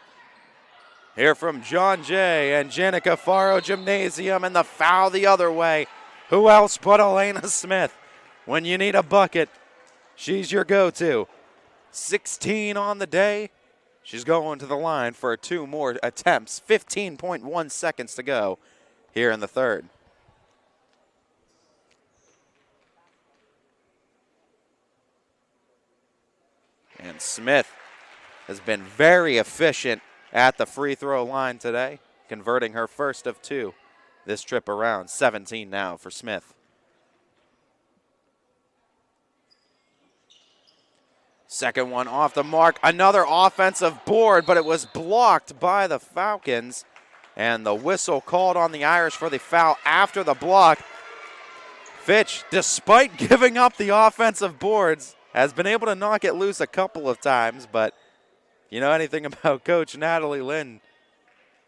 Here from John Jay and Janica Faro Gymnasium, and the foul the other way. Who else but Elena Smith? When you need a bucket, she's your go-to. 16 on the day. She's going to the line for 2 more attempts. 15.1 seconds to go here in the third. And Smith has been very efficient at the free throw line today, converting her first of 2 this trip around. 17 now for Smith. Second one off the mark. Another offensive board, but it was blocked by the Falcons. And the whistle called on the Irish for the foul after the block. Fitch, despite giving up the offensive boards, has been able to knock it loose a couple of times. But if you know anything about Coach Natalie Lynn,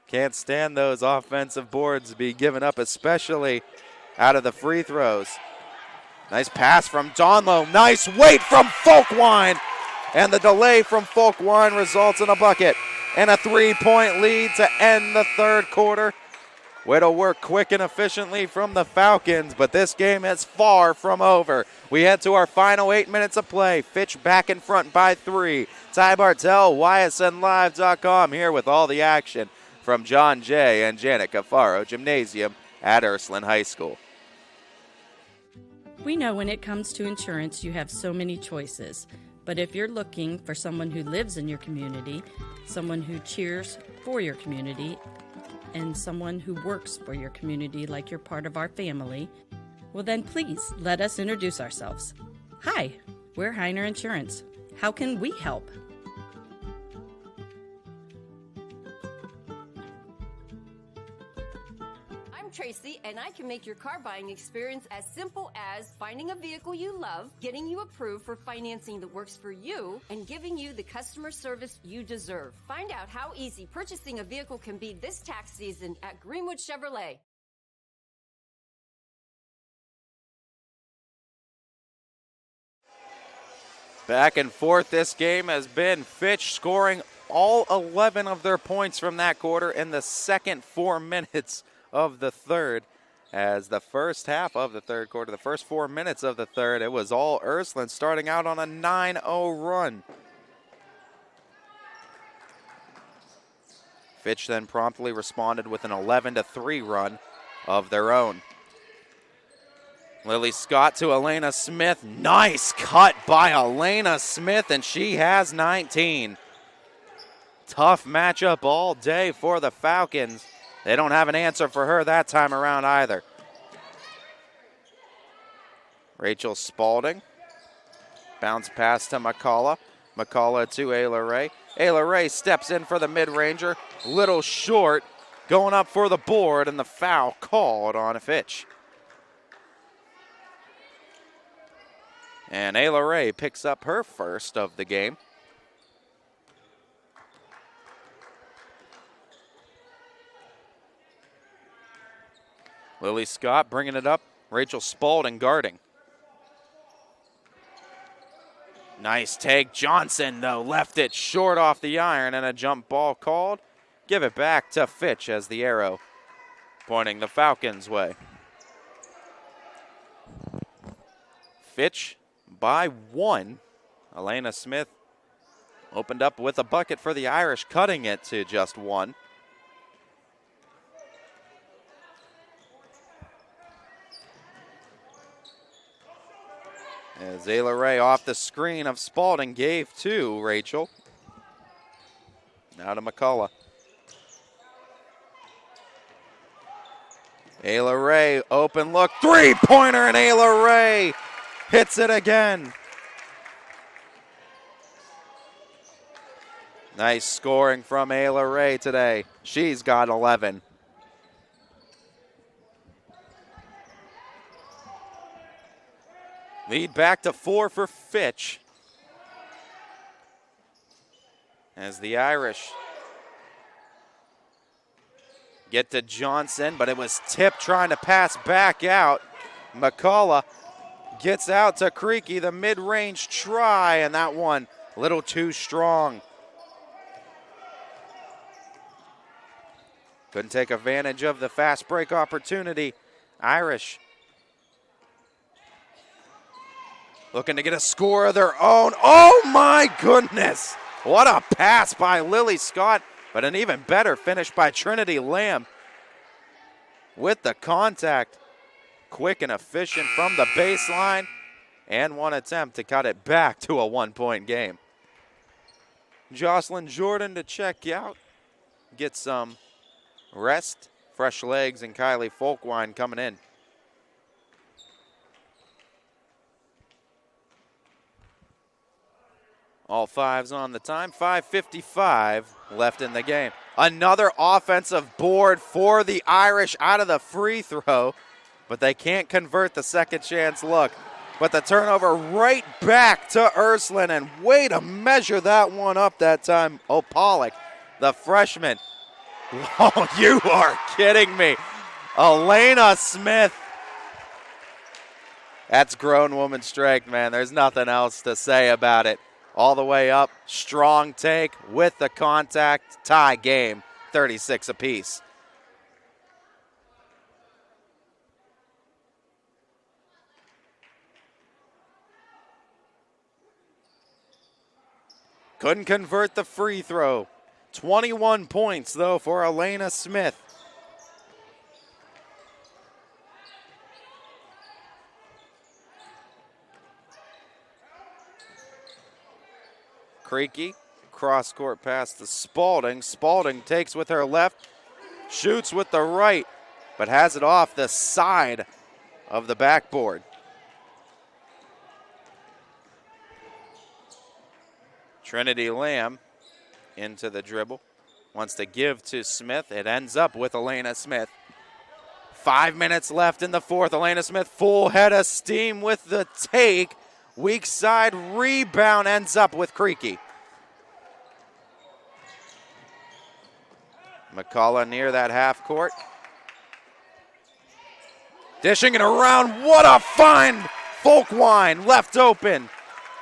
can't stand those offensive boards be given up, especially out of the free throws. Nice pass from Donlow. Nice weight from Folkwine. And the delay from Folkwine results in a bucket and a 3-point lead to end the third quarter. Way to work quick and efficiently from the Falcons, but this game is far from over. We head to our final 8 minutes of play. Fitch back in front by 3. Ty Bartell, YSNLive.com, here with all the action from John Jay and Janica Faro Gymnasium at Ursuline High School. We know when it comes to insurance, you have so many choices. But if you're looking for someone who lives in your community, someone who cheers for your community, and someone who works for your community like you're part of our family, well then please let us introduce ourselves. Hi, we're Heiner Insurance. How can we help? I'm Tracy, and I can make your car buying experience as simple as finding a vehicle you love, getting you approved for financing that works for you, and giving you the customer service you deserve. Find out how easy purchasing a vehicle can be this tax season at Greenwood Chevrolet. Back and forth this game has been. Fitch scoring all 11 of their points from that quarter in the second 4 minutes of the third. As the first half of the third quarter, the first 4 minutes of the third, it was all Ursuline starting out on a 9-0 run. Fitch then promptly responded with an 11-3 run of their own. Lily Scott to Elena Smith. Nice cut by Elena Smith, and she has 19. Tough matchup all day for the Falcons. They don't have an answer for her that time around either. Rachel Spalding. Bounce pass to McCullough. McCullough to Ayla Ray. Ayla Ray steps in for the mid-ranger. Little short. Going up for the board, and the foul called on Fitch. And Ayla Ray picks up her first of the game. Lily Scott bringing it up. Rachel Spalding guarding. Nice take. Johnson, though, left it short off the iron, and a jump ball called. Give it back to Fitch as the arrow pointing the Falcons' way. Fitch by 1. Elena Smith opened up with a bucket for the Irish, cutting it to just 1. As Ayla Ray off the screen of Spalding gave to Rachel. Now to McCullough. Ayla Ray, open look, three-pointer, and Ayla Ray hits it again. Nice scoring from Ayla Ray today. She's got 11. Lead back to 4 for Fitch. As the Irish get to Johnson, but it was tipped trying to pass back out. McCullough gets out to Creaky, the mid-range try, and that one a little too strong. Couldn't take advantage of the fast break opportunity. Irish looking to get a score of their own. Oh my goodness! What a pass by Lily Scott, but an even better finish by Trinity Lamb with the contact. Quick and efficient from the baseline, and one attempt to cut it back to a 1-point game. Jocelyn Jordan to check out, get some rest, fresh legs, and Kylie Folkwine coming in. All fives on the time, 5:55 left in the game. Another offensive board for the Irish out of the free throw, but they can't convert the second chance look. But the turnover right back to Ursuline, and way to measure that one up that time. Oh, Pollock, the freshman. Oh, you are kidding me. Elena Smith. That's grown woman strength, man. There's nothing else to say about it. All the way up, strong take with the contact, tie game, 36 apiece. Couldn't convert the free throw. 21 points, though, for Elena Smith. Creaky, cross-court pass to Spalding. Spalding takes with her left, shoots with the right, but has it off the side of the backboard. Trinity Lamb into the dribble. Wants to give to Smith. It ends up with Elena Smith. 5 minutes left in the fourth. Elena Smith full head of steam with the take. Weak side rebound ends up with Creaky. McCullough near that half court. Dishing it around. What a find! Folkwine left open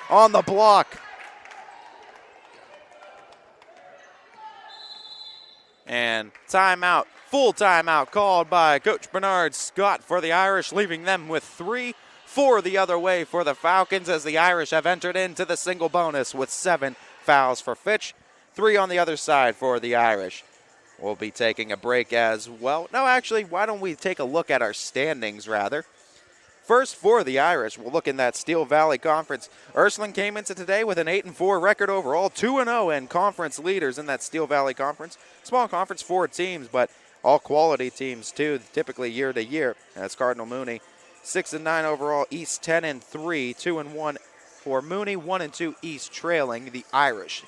on the block. And timeout, full timeout called by Coach Bernard Scott for the Irish, leaving them with 3. 4 the other way for the Falcons, as the Irish have entered into the single bonus with 7 fouls for Fitch, 3 on the other side for the Irish. We'll be taking a break as well. No, actually, why don't we take a look at our standings, rather. First for the Irish, we'll look in that Steel Valley Conference. Ursuline came into today with an 8-4 record overall, 2-0 in conference leaders in that Steel Valley Conference. Small conference, 4 teams, but all quality teams too, typically year to year. That's Cardinal Mooney, 6-9 overall, East 10-3, 2-1 for Mooney, 1-2 East trailing the Irish.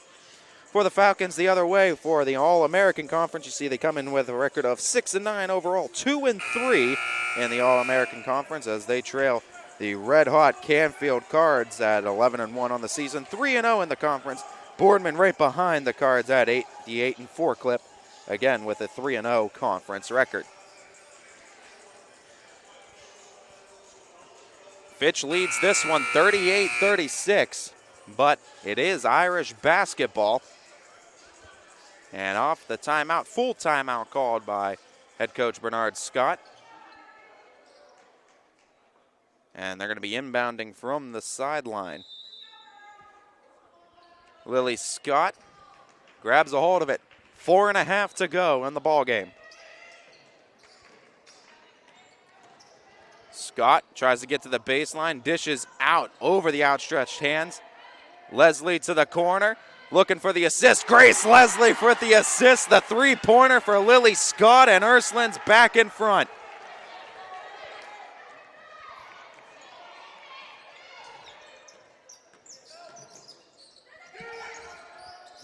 For the Falcons, the other way for the All-American Conference, you see they come in with a record of 6-9 overall, 2-3 in the All-American Conference as they trail the red-hot Canfield Cards at 11-1 on the season, 3-0 in the conference. Boardman right behind the Cards at the 8-4 clip, again with a 3-0 conference record. Fitch leads this one 38-36. but it is Irish basketball. And off the timeout, full timeout called by head coach Bernard Scott. And they're going to be inbounding from the sideline. Lily Scott grabs a hold of it. 4.5 to go in the ball game. Scott tries to get to the baseline, dishes out over the outstretched hands. Leslie to the corner, looking for the assist. Grace Leslie for the assist. The three-pointer for Lily Scott, and Ursuline's back in front.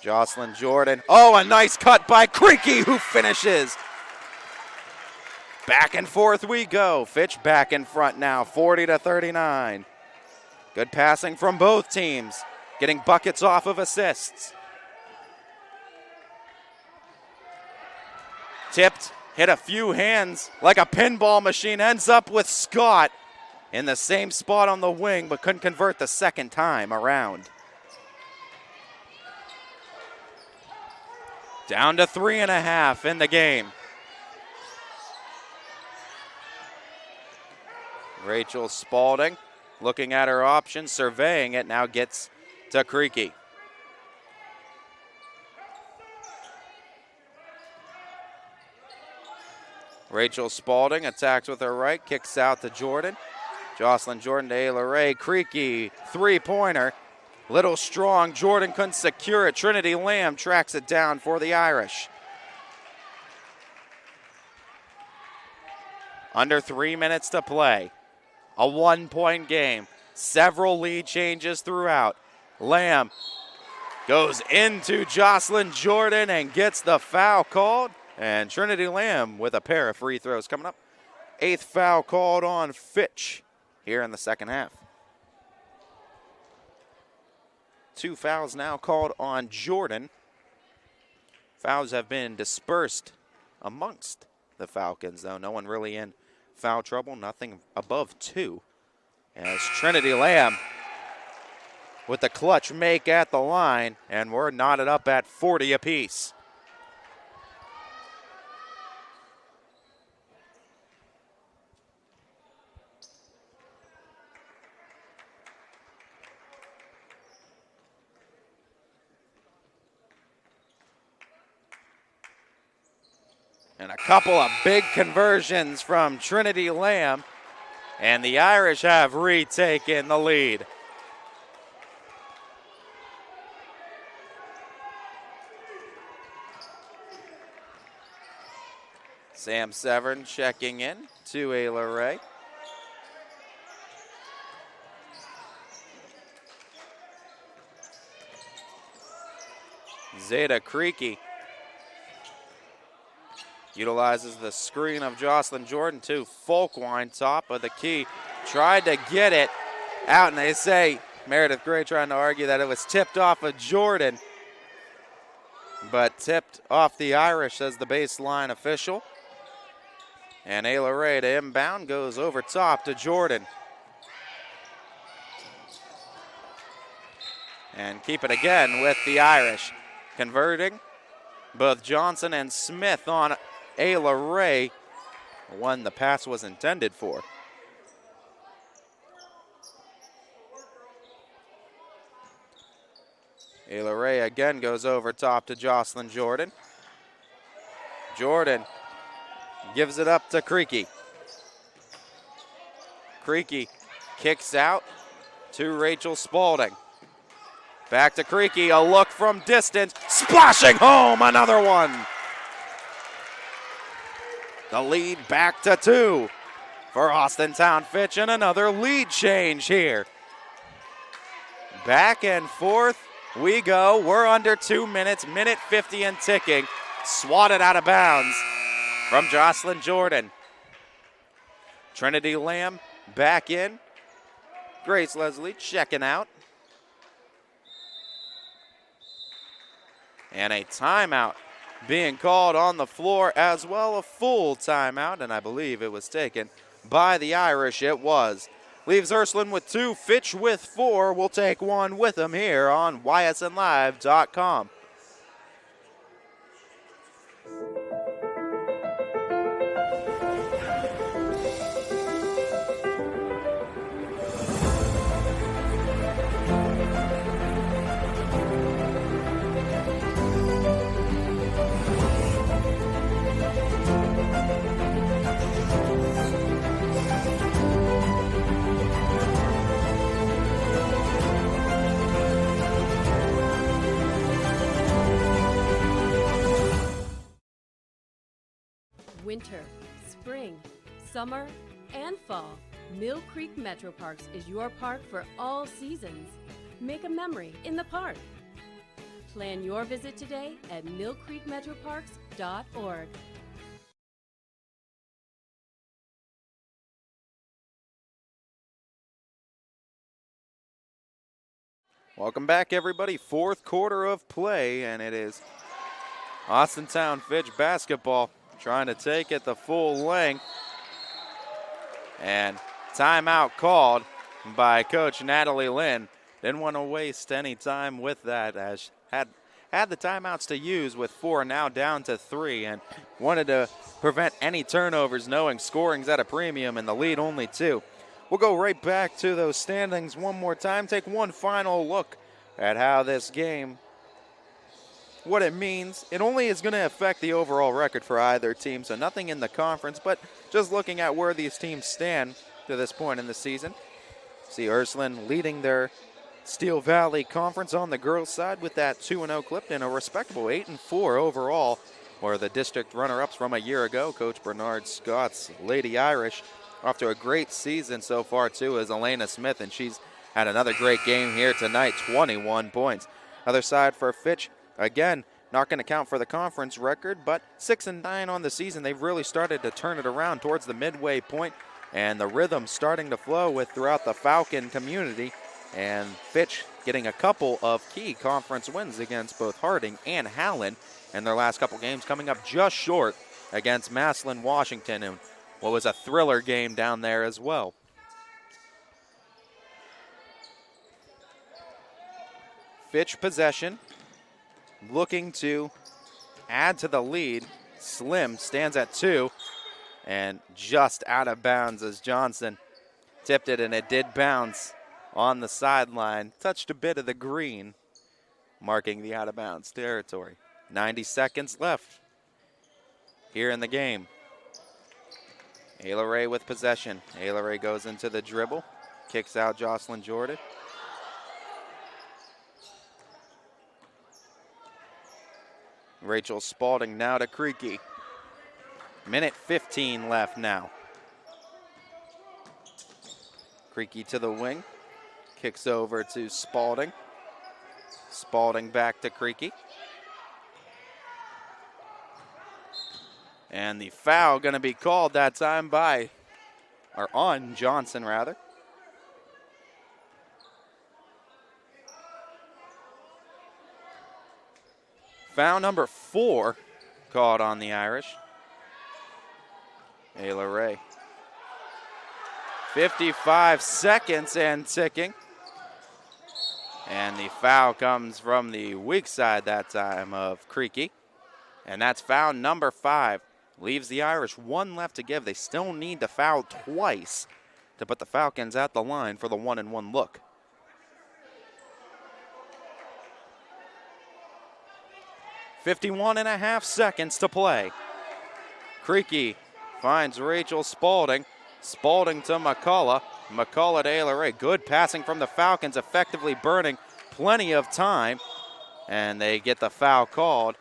Jocelyn Jordan. Oh, a nice cut by Creaky, who finishes. Back and forth we go. Fitch back in front now, 40-39. Good passing from both teams, getting buckets off of assists. Tipped, hit a few hands like a pinball machine, ends up with Scott in the same spot on the wing, but couldn't convert the second time around. Down to 3.5 in the game. Rachel Spalding looking at her options, surveying it, now gets to Creaky. Rachel Spalding attacks with her right, kicks out to Jordan. Jocelyn Jordan to Ayla Ray. Creaky, three-pointer. Little strong, Jordan couldn't secure it. Trinity Lamb tracks it down for the Irish. Under 3 minutes to play. A 1-point game. Several lead changes throughout. Lamb goes into Jocelyn Jordan and gets the foul called. And Trinity Lamb with a pair of free throws coming up. 8th foul called on Fitch here in the second half. 2 fouls now called on Jordan. Fouls have been dispersed amongst the Falcons, though. No one really in foul trouble, nothing above 2. As Trinity Lamb with the clutch make at the line, and we're knotted up at 40 apiece. And a couple of big conversions from Trinity Lamb, and the Irish have retaken the lead. Sam Severn checking in to Ayla Ray. Zeta Creaky utilizes the screen of Jocelyn Jordan to Folkwine, top of the key. Tried to get it out, and they say, Meredith Gray trying to argue that it was tipped off of Jordan, but tipped off the Irish, says the baseline official. And Ayla Ray to inbound, goes over top to Jordan. And keep it again with the Irish. Converting both Johnson and Smith on Ayla Ray, one the pass was intended for. Ayla Ray again goes over top to Jocelyn Jordan. Jordan gives it up to Creaky. Creaky kicks out to Rachel Spalding. Back to Creaky, a look from distance, splashing home, another one. The lead back to 2 for Austintown Fitch, and another lead change here. Back and forth we go. We're under 2 minutes, minute 50 and ticking. Swatted out of bounds from Jocelyn Jordan. Trinity Lamb back in. Grace Leslie checking out. And a timeout being called on the floor as well, a full timeout, and I believe it was taken by the Irish. It was. leaves Ursuline with 2, Fitch with 4. We'll take one with them here on ysnlive.com. Winter, spring, summer, and fall, Mill Creek Metro Parks is your park for all seasons. Make a memory in the park. Plan your visit today at millcreekmetroparks.org. Welcome back, everybody. Fourth quarter of play, and it is Austintown Fitch basketball trying to take it the full length. And timeout called by Coach Natalie Lynn. Didn't want to waste any time with that, as had the timeouts to use with 4 now down to 3, and wanted to prevent any turnovers, knowing scoring's at a premium and the lead only 2. We'll go right back to those standings one more time, take one final look at how this game, what it means. It only is going to affect the overall record for either team, so nothing in the conference, but just looking at where these teams stand to this point in the season. See Ursuline leading their Steel Valley Conference on the girls' side with that 2-0 clip and a respectable 8-4 overall, where the district runner-ups from a year ago, Coach Bernard Scott's Lady Irish, off to a great season so far too, is Elena Smith, and she's had another great game here tonight, 21 points. Other side for Fitch, again, not going to count for the conference record, but 6-9 on the season. They've really started to turn it around towards the midway point, and the rhythm starting to flow with throughout the Falcon community. And Fitch getting a couple of key conference wins against both Harding and Howland in their last couple games, coming up just short against Massillon, Washington, and what was a thriller game down there as well. Fitch possession, looking to add to the lead. Slim stands at 2 and just out of bounds as Johnson tipped it, and it did bounce on the sideline, touched a bit of the green, marking the out of bounds territory. 90 seconds left here in the game. Ayla Ray with possession. Ayla Ray goes into the dribble, kicks out Jocelyn Jordan. Rachel Spalding now to Creaky. Minute 15 left now. Creaky to the wing. Kicks over to Spalding. Spalding back to Creaky. And the foul going to be called that time on Johnson rather. Foul number 4 called on the Irish. Ayla Ray. 55 seconds and ticking. And the foul comes from the weak side that time of Creaky. And that's foul number 5. Leaves the Irish 1 left to give. They still need to foul twice to put the Falcons at the line for the 1-and-1 look. .51.5 seconds to play. Creaky finds Rachel Spalding. Spalding to McCullough. McCullough to Ayla Ray. Good passing from the Falcons, effectively burning plenty of time. And they get the foul called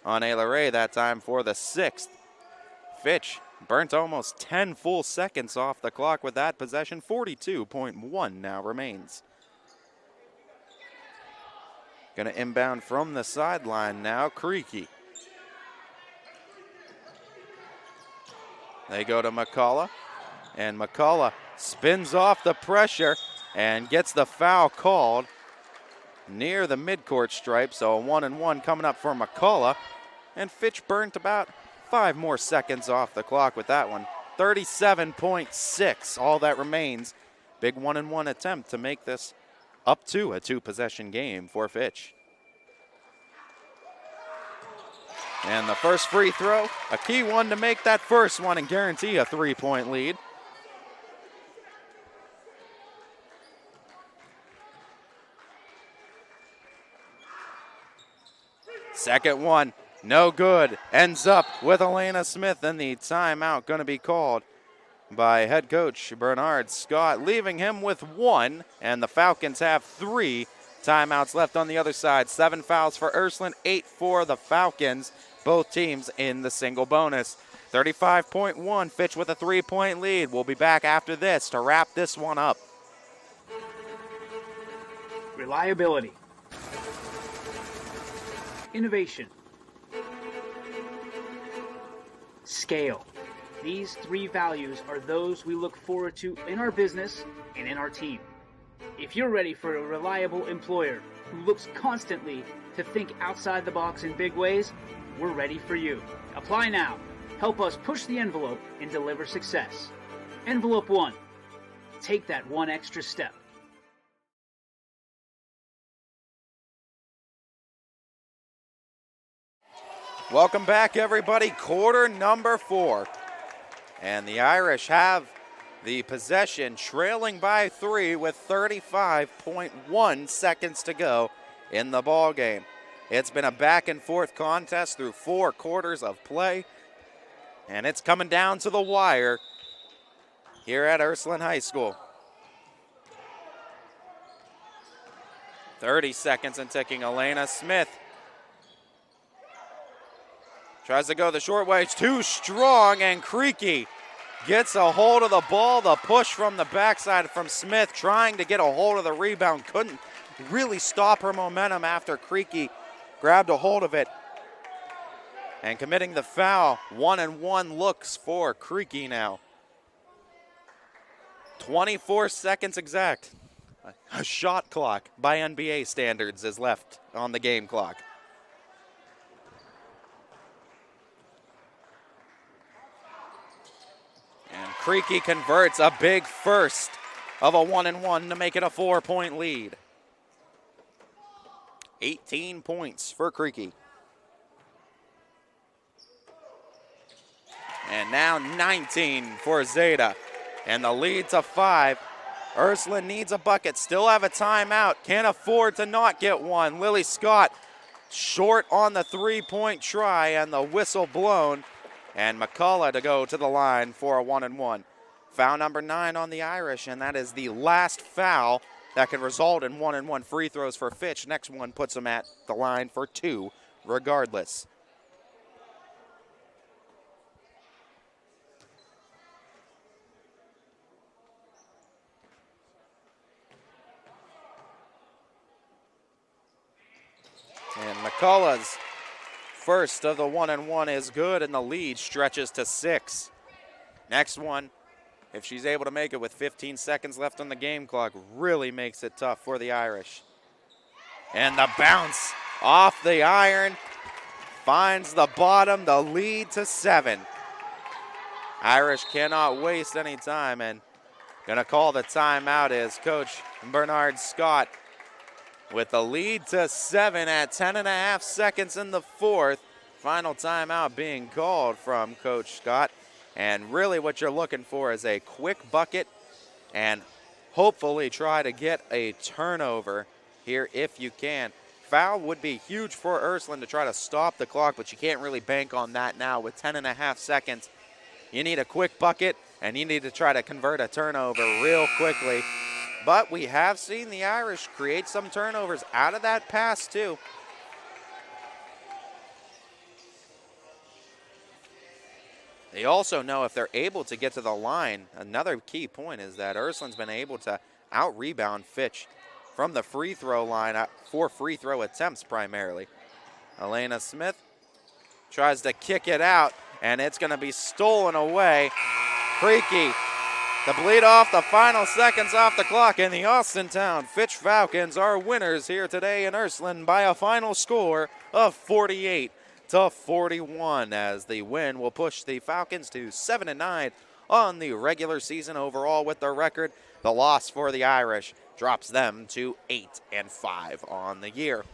on Ayla Ray that time for the 6th. Fitch burnt almost 10 full seconds off the clock with that possession. 42.1 now remains. Going to inbound from the sideline now, Creaky. They go to McCullough, and McCullough spins off the pressure and gets the foul called near the midcourt stripe. So a 1-and-1 coming up for McCullough, and Fitch burnt about 5 more seconds off the clock with that one. 37.6, all that remains Big 1-and-1 attempt to make this up to a 2-possession game for Fitch. And the first free throw, a key one to make that first one and guarantee a 3-point lead. Second one, no good. Ends up with Elena Smith, and the timeout going to be called by head coach Bernard Scott, leaving him with 1, and the Falcons have 3 timeouts left on the other side. 7 fouls for Ursuline, 8 for the Falcons. Both teams in the single bonus. 35.1, Fitch with a 3-point lead. We'll be back after this to wrap this one up. Reliability. Innovation. Scale. These 3 values are those we look forward to in our business and in our team. If you're ready for a reliable employer who looks constantly to think outside the box in big ways, we're ready for you. Apply now. Help us push the envelope and deliver success. Envelope 1. Take that one extra step. Welcome back, everybody. Quarter number 4. And the Irish have the possession, trailing by 3 with 35.1 seconds to go in the ball game. It's been a back-and-forth contest through 4 quarters of play, and it's coming down to the wire here at Ursuline High School. 30 seconds and ticking. Elena Smith tries to go the short way. It's too strong, and Creaky gets a hold of the ball. The push from the backside from Smith, trying to get a hold of the rebound. Couldn't really stop her momentum after Creaky grabbed a hold of it. And committing the foul, 1-and-1 looks for Creaky now. 24 seconds exact. A shot clock by NBA standards is left on the game clock. And Creaky converts a big first of a 1-and-1 to make it a 4-point lead. 18 points for Creaky. And now 19 for Zeta. And the lead to 5. Ursuline needs a bucket. Still have a timeout. Can't afford to not get one. Lily Scott short on the 3-point try, and the whistle blown. And McCullough to go to the line for a 1-and-1. Foul number 9 on the Irish, and that is the last foul that can result in 1-and-1 free throws for Fitch. Next one puts them at the line for 2 regardless. And McCullough's first of the 1-and-1 is good, and the lead stretches to 6. Next one, if she's able to make it with 15 seconds left on the game clock, really makes it tough for the Irish. And the bounce off the iron finds the bottom, the lead to 7. Irish cannot waste any time, and gonna call the timeout is Coach Bernard Scott with the lead to 7 at 10.5 seconds in the 4th. Final timeout being called from Coach Scott. And really what you're looking for is a quick bucket and hopefully try to get a turnover here if you can. Foul would be huge for Ursuline to try to stop the clock, but you can't really bank on that now with 10.5 seconds. You need a quick bucket, and you need to try to convert a turnover real quickly. But we have seen the Irish create some turnovers out of that pass too. They also know if they're able to get to the line, another key point is that Ursuline's been able to out-rebound Fitch from the free throw line for free throw attempts primarily. Elena Smith tries to kick it out, and it's going to be stolen away. Creaky to bleed off the final seconds off the clock, and the Austintown Fitch Falcons are winners here today in Ursuline by a final score of 48-41, as the win will push the Falcons to 7-9 on the regular season overall with their record. The loss for the Irish drops them to 8-5 on the year.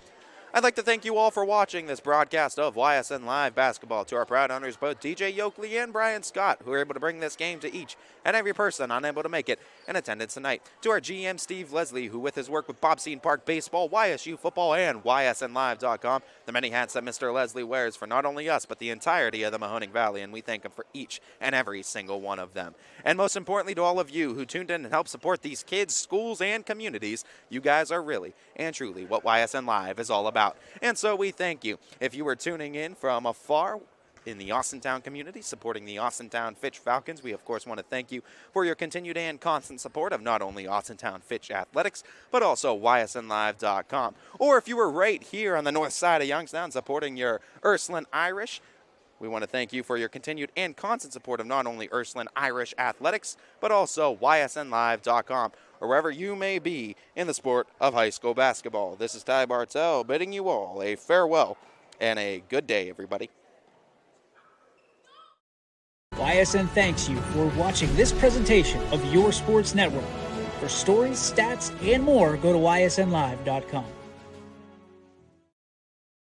I'd like to thank you all for watching this broadcast of YSN Live Basketball. To our proud owners, both DJ Yoakley and Brian Scott, who were able to bring this game to each and every person unable to make it in attendance tonight. To our GM, Steve Leslie, who with his work with Bobstein Park Baseball, YSU Football, and YSNLive.com, the many hats that Mr. Leslie wears for not only us, but the entirety of the Mahoning Valley, and we thank him for each and every single one of them. And most importantly, to all of you who tuned in and helped support these kids, schools, and communities, you guys are really and truly what YSN Live is all about. And so we thank you. If you were tuning in from afar in the Austintown community, supporting the Austintown Fitch Falcons, we of course want to thank you for your continued and constant support of not only Austintown Fitch Athletics, but also YSNLive.com. Or if you were right here on the north side of Youngstown supporting your Ursuline Irish, we want to thank you for your continued and constant support of not only Ursuline Irish Athletics, but also YSNLive.com, or wherever you may be in the sport of high school basketball. This is Ty Bartell bidding you all a farewell and a good day, everybody. YSN thanks you for watching this presentation of your sports network. For stories, stats, and more, go to ysnlive.com.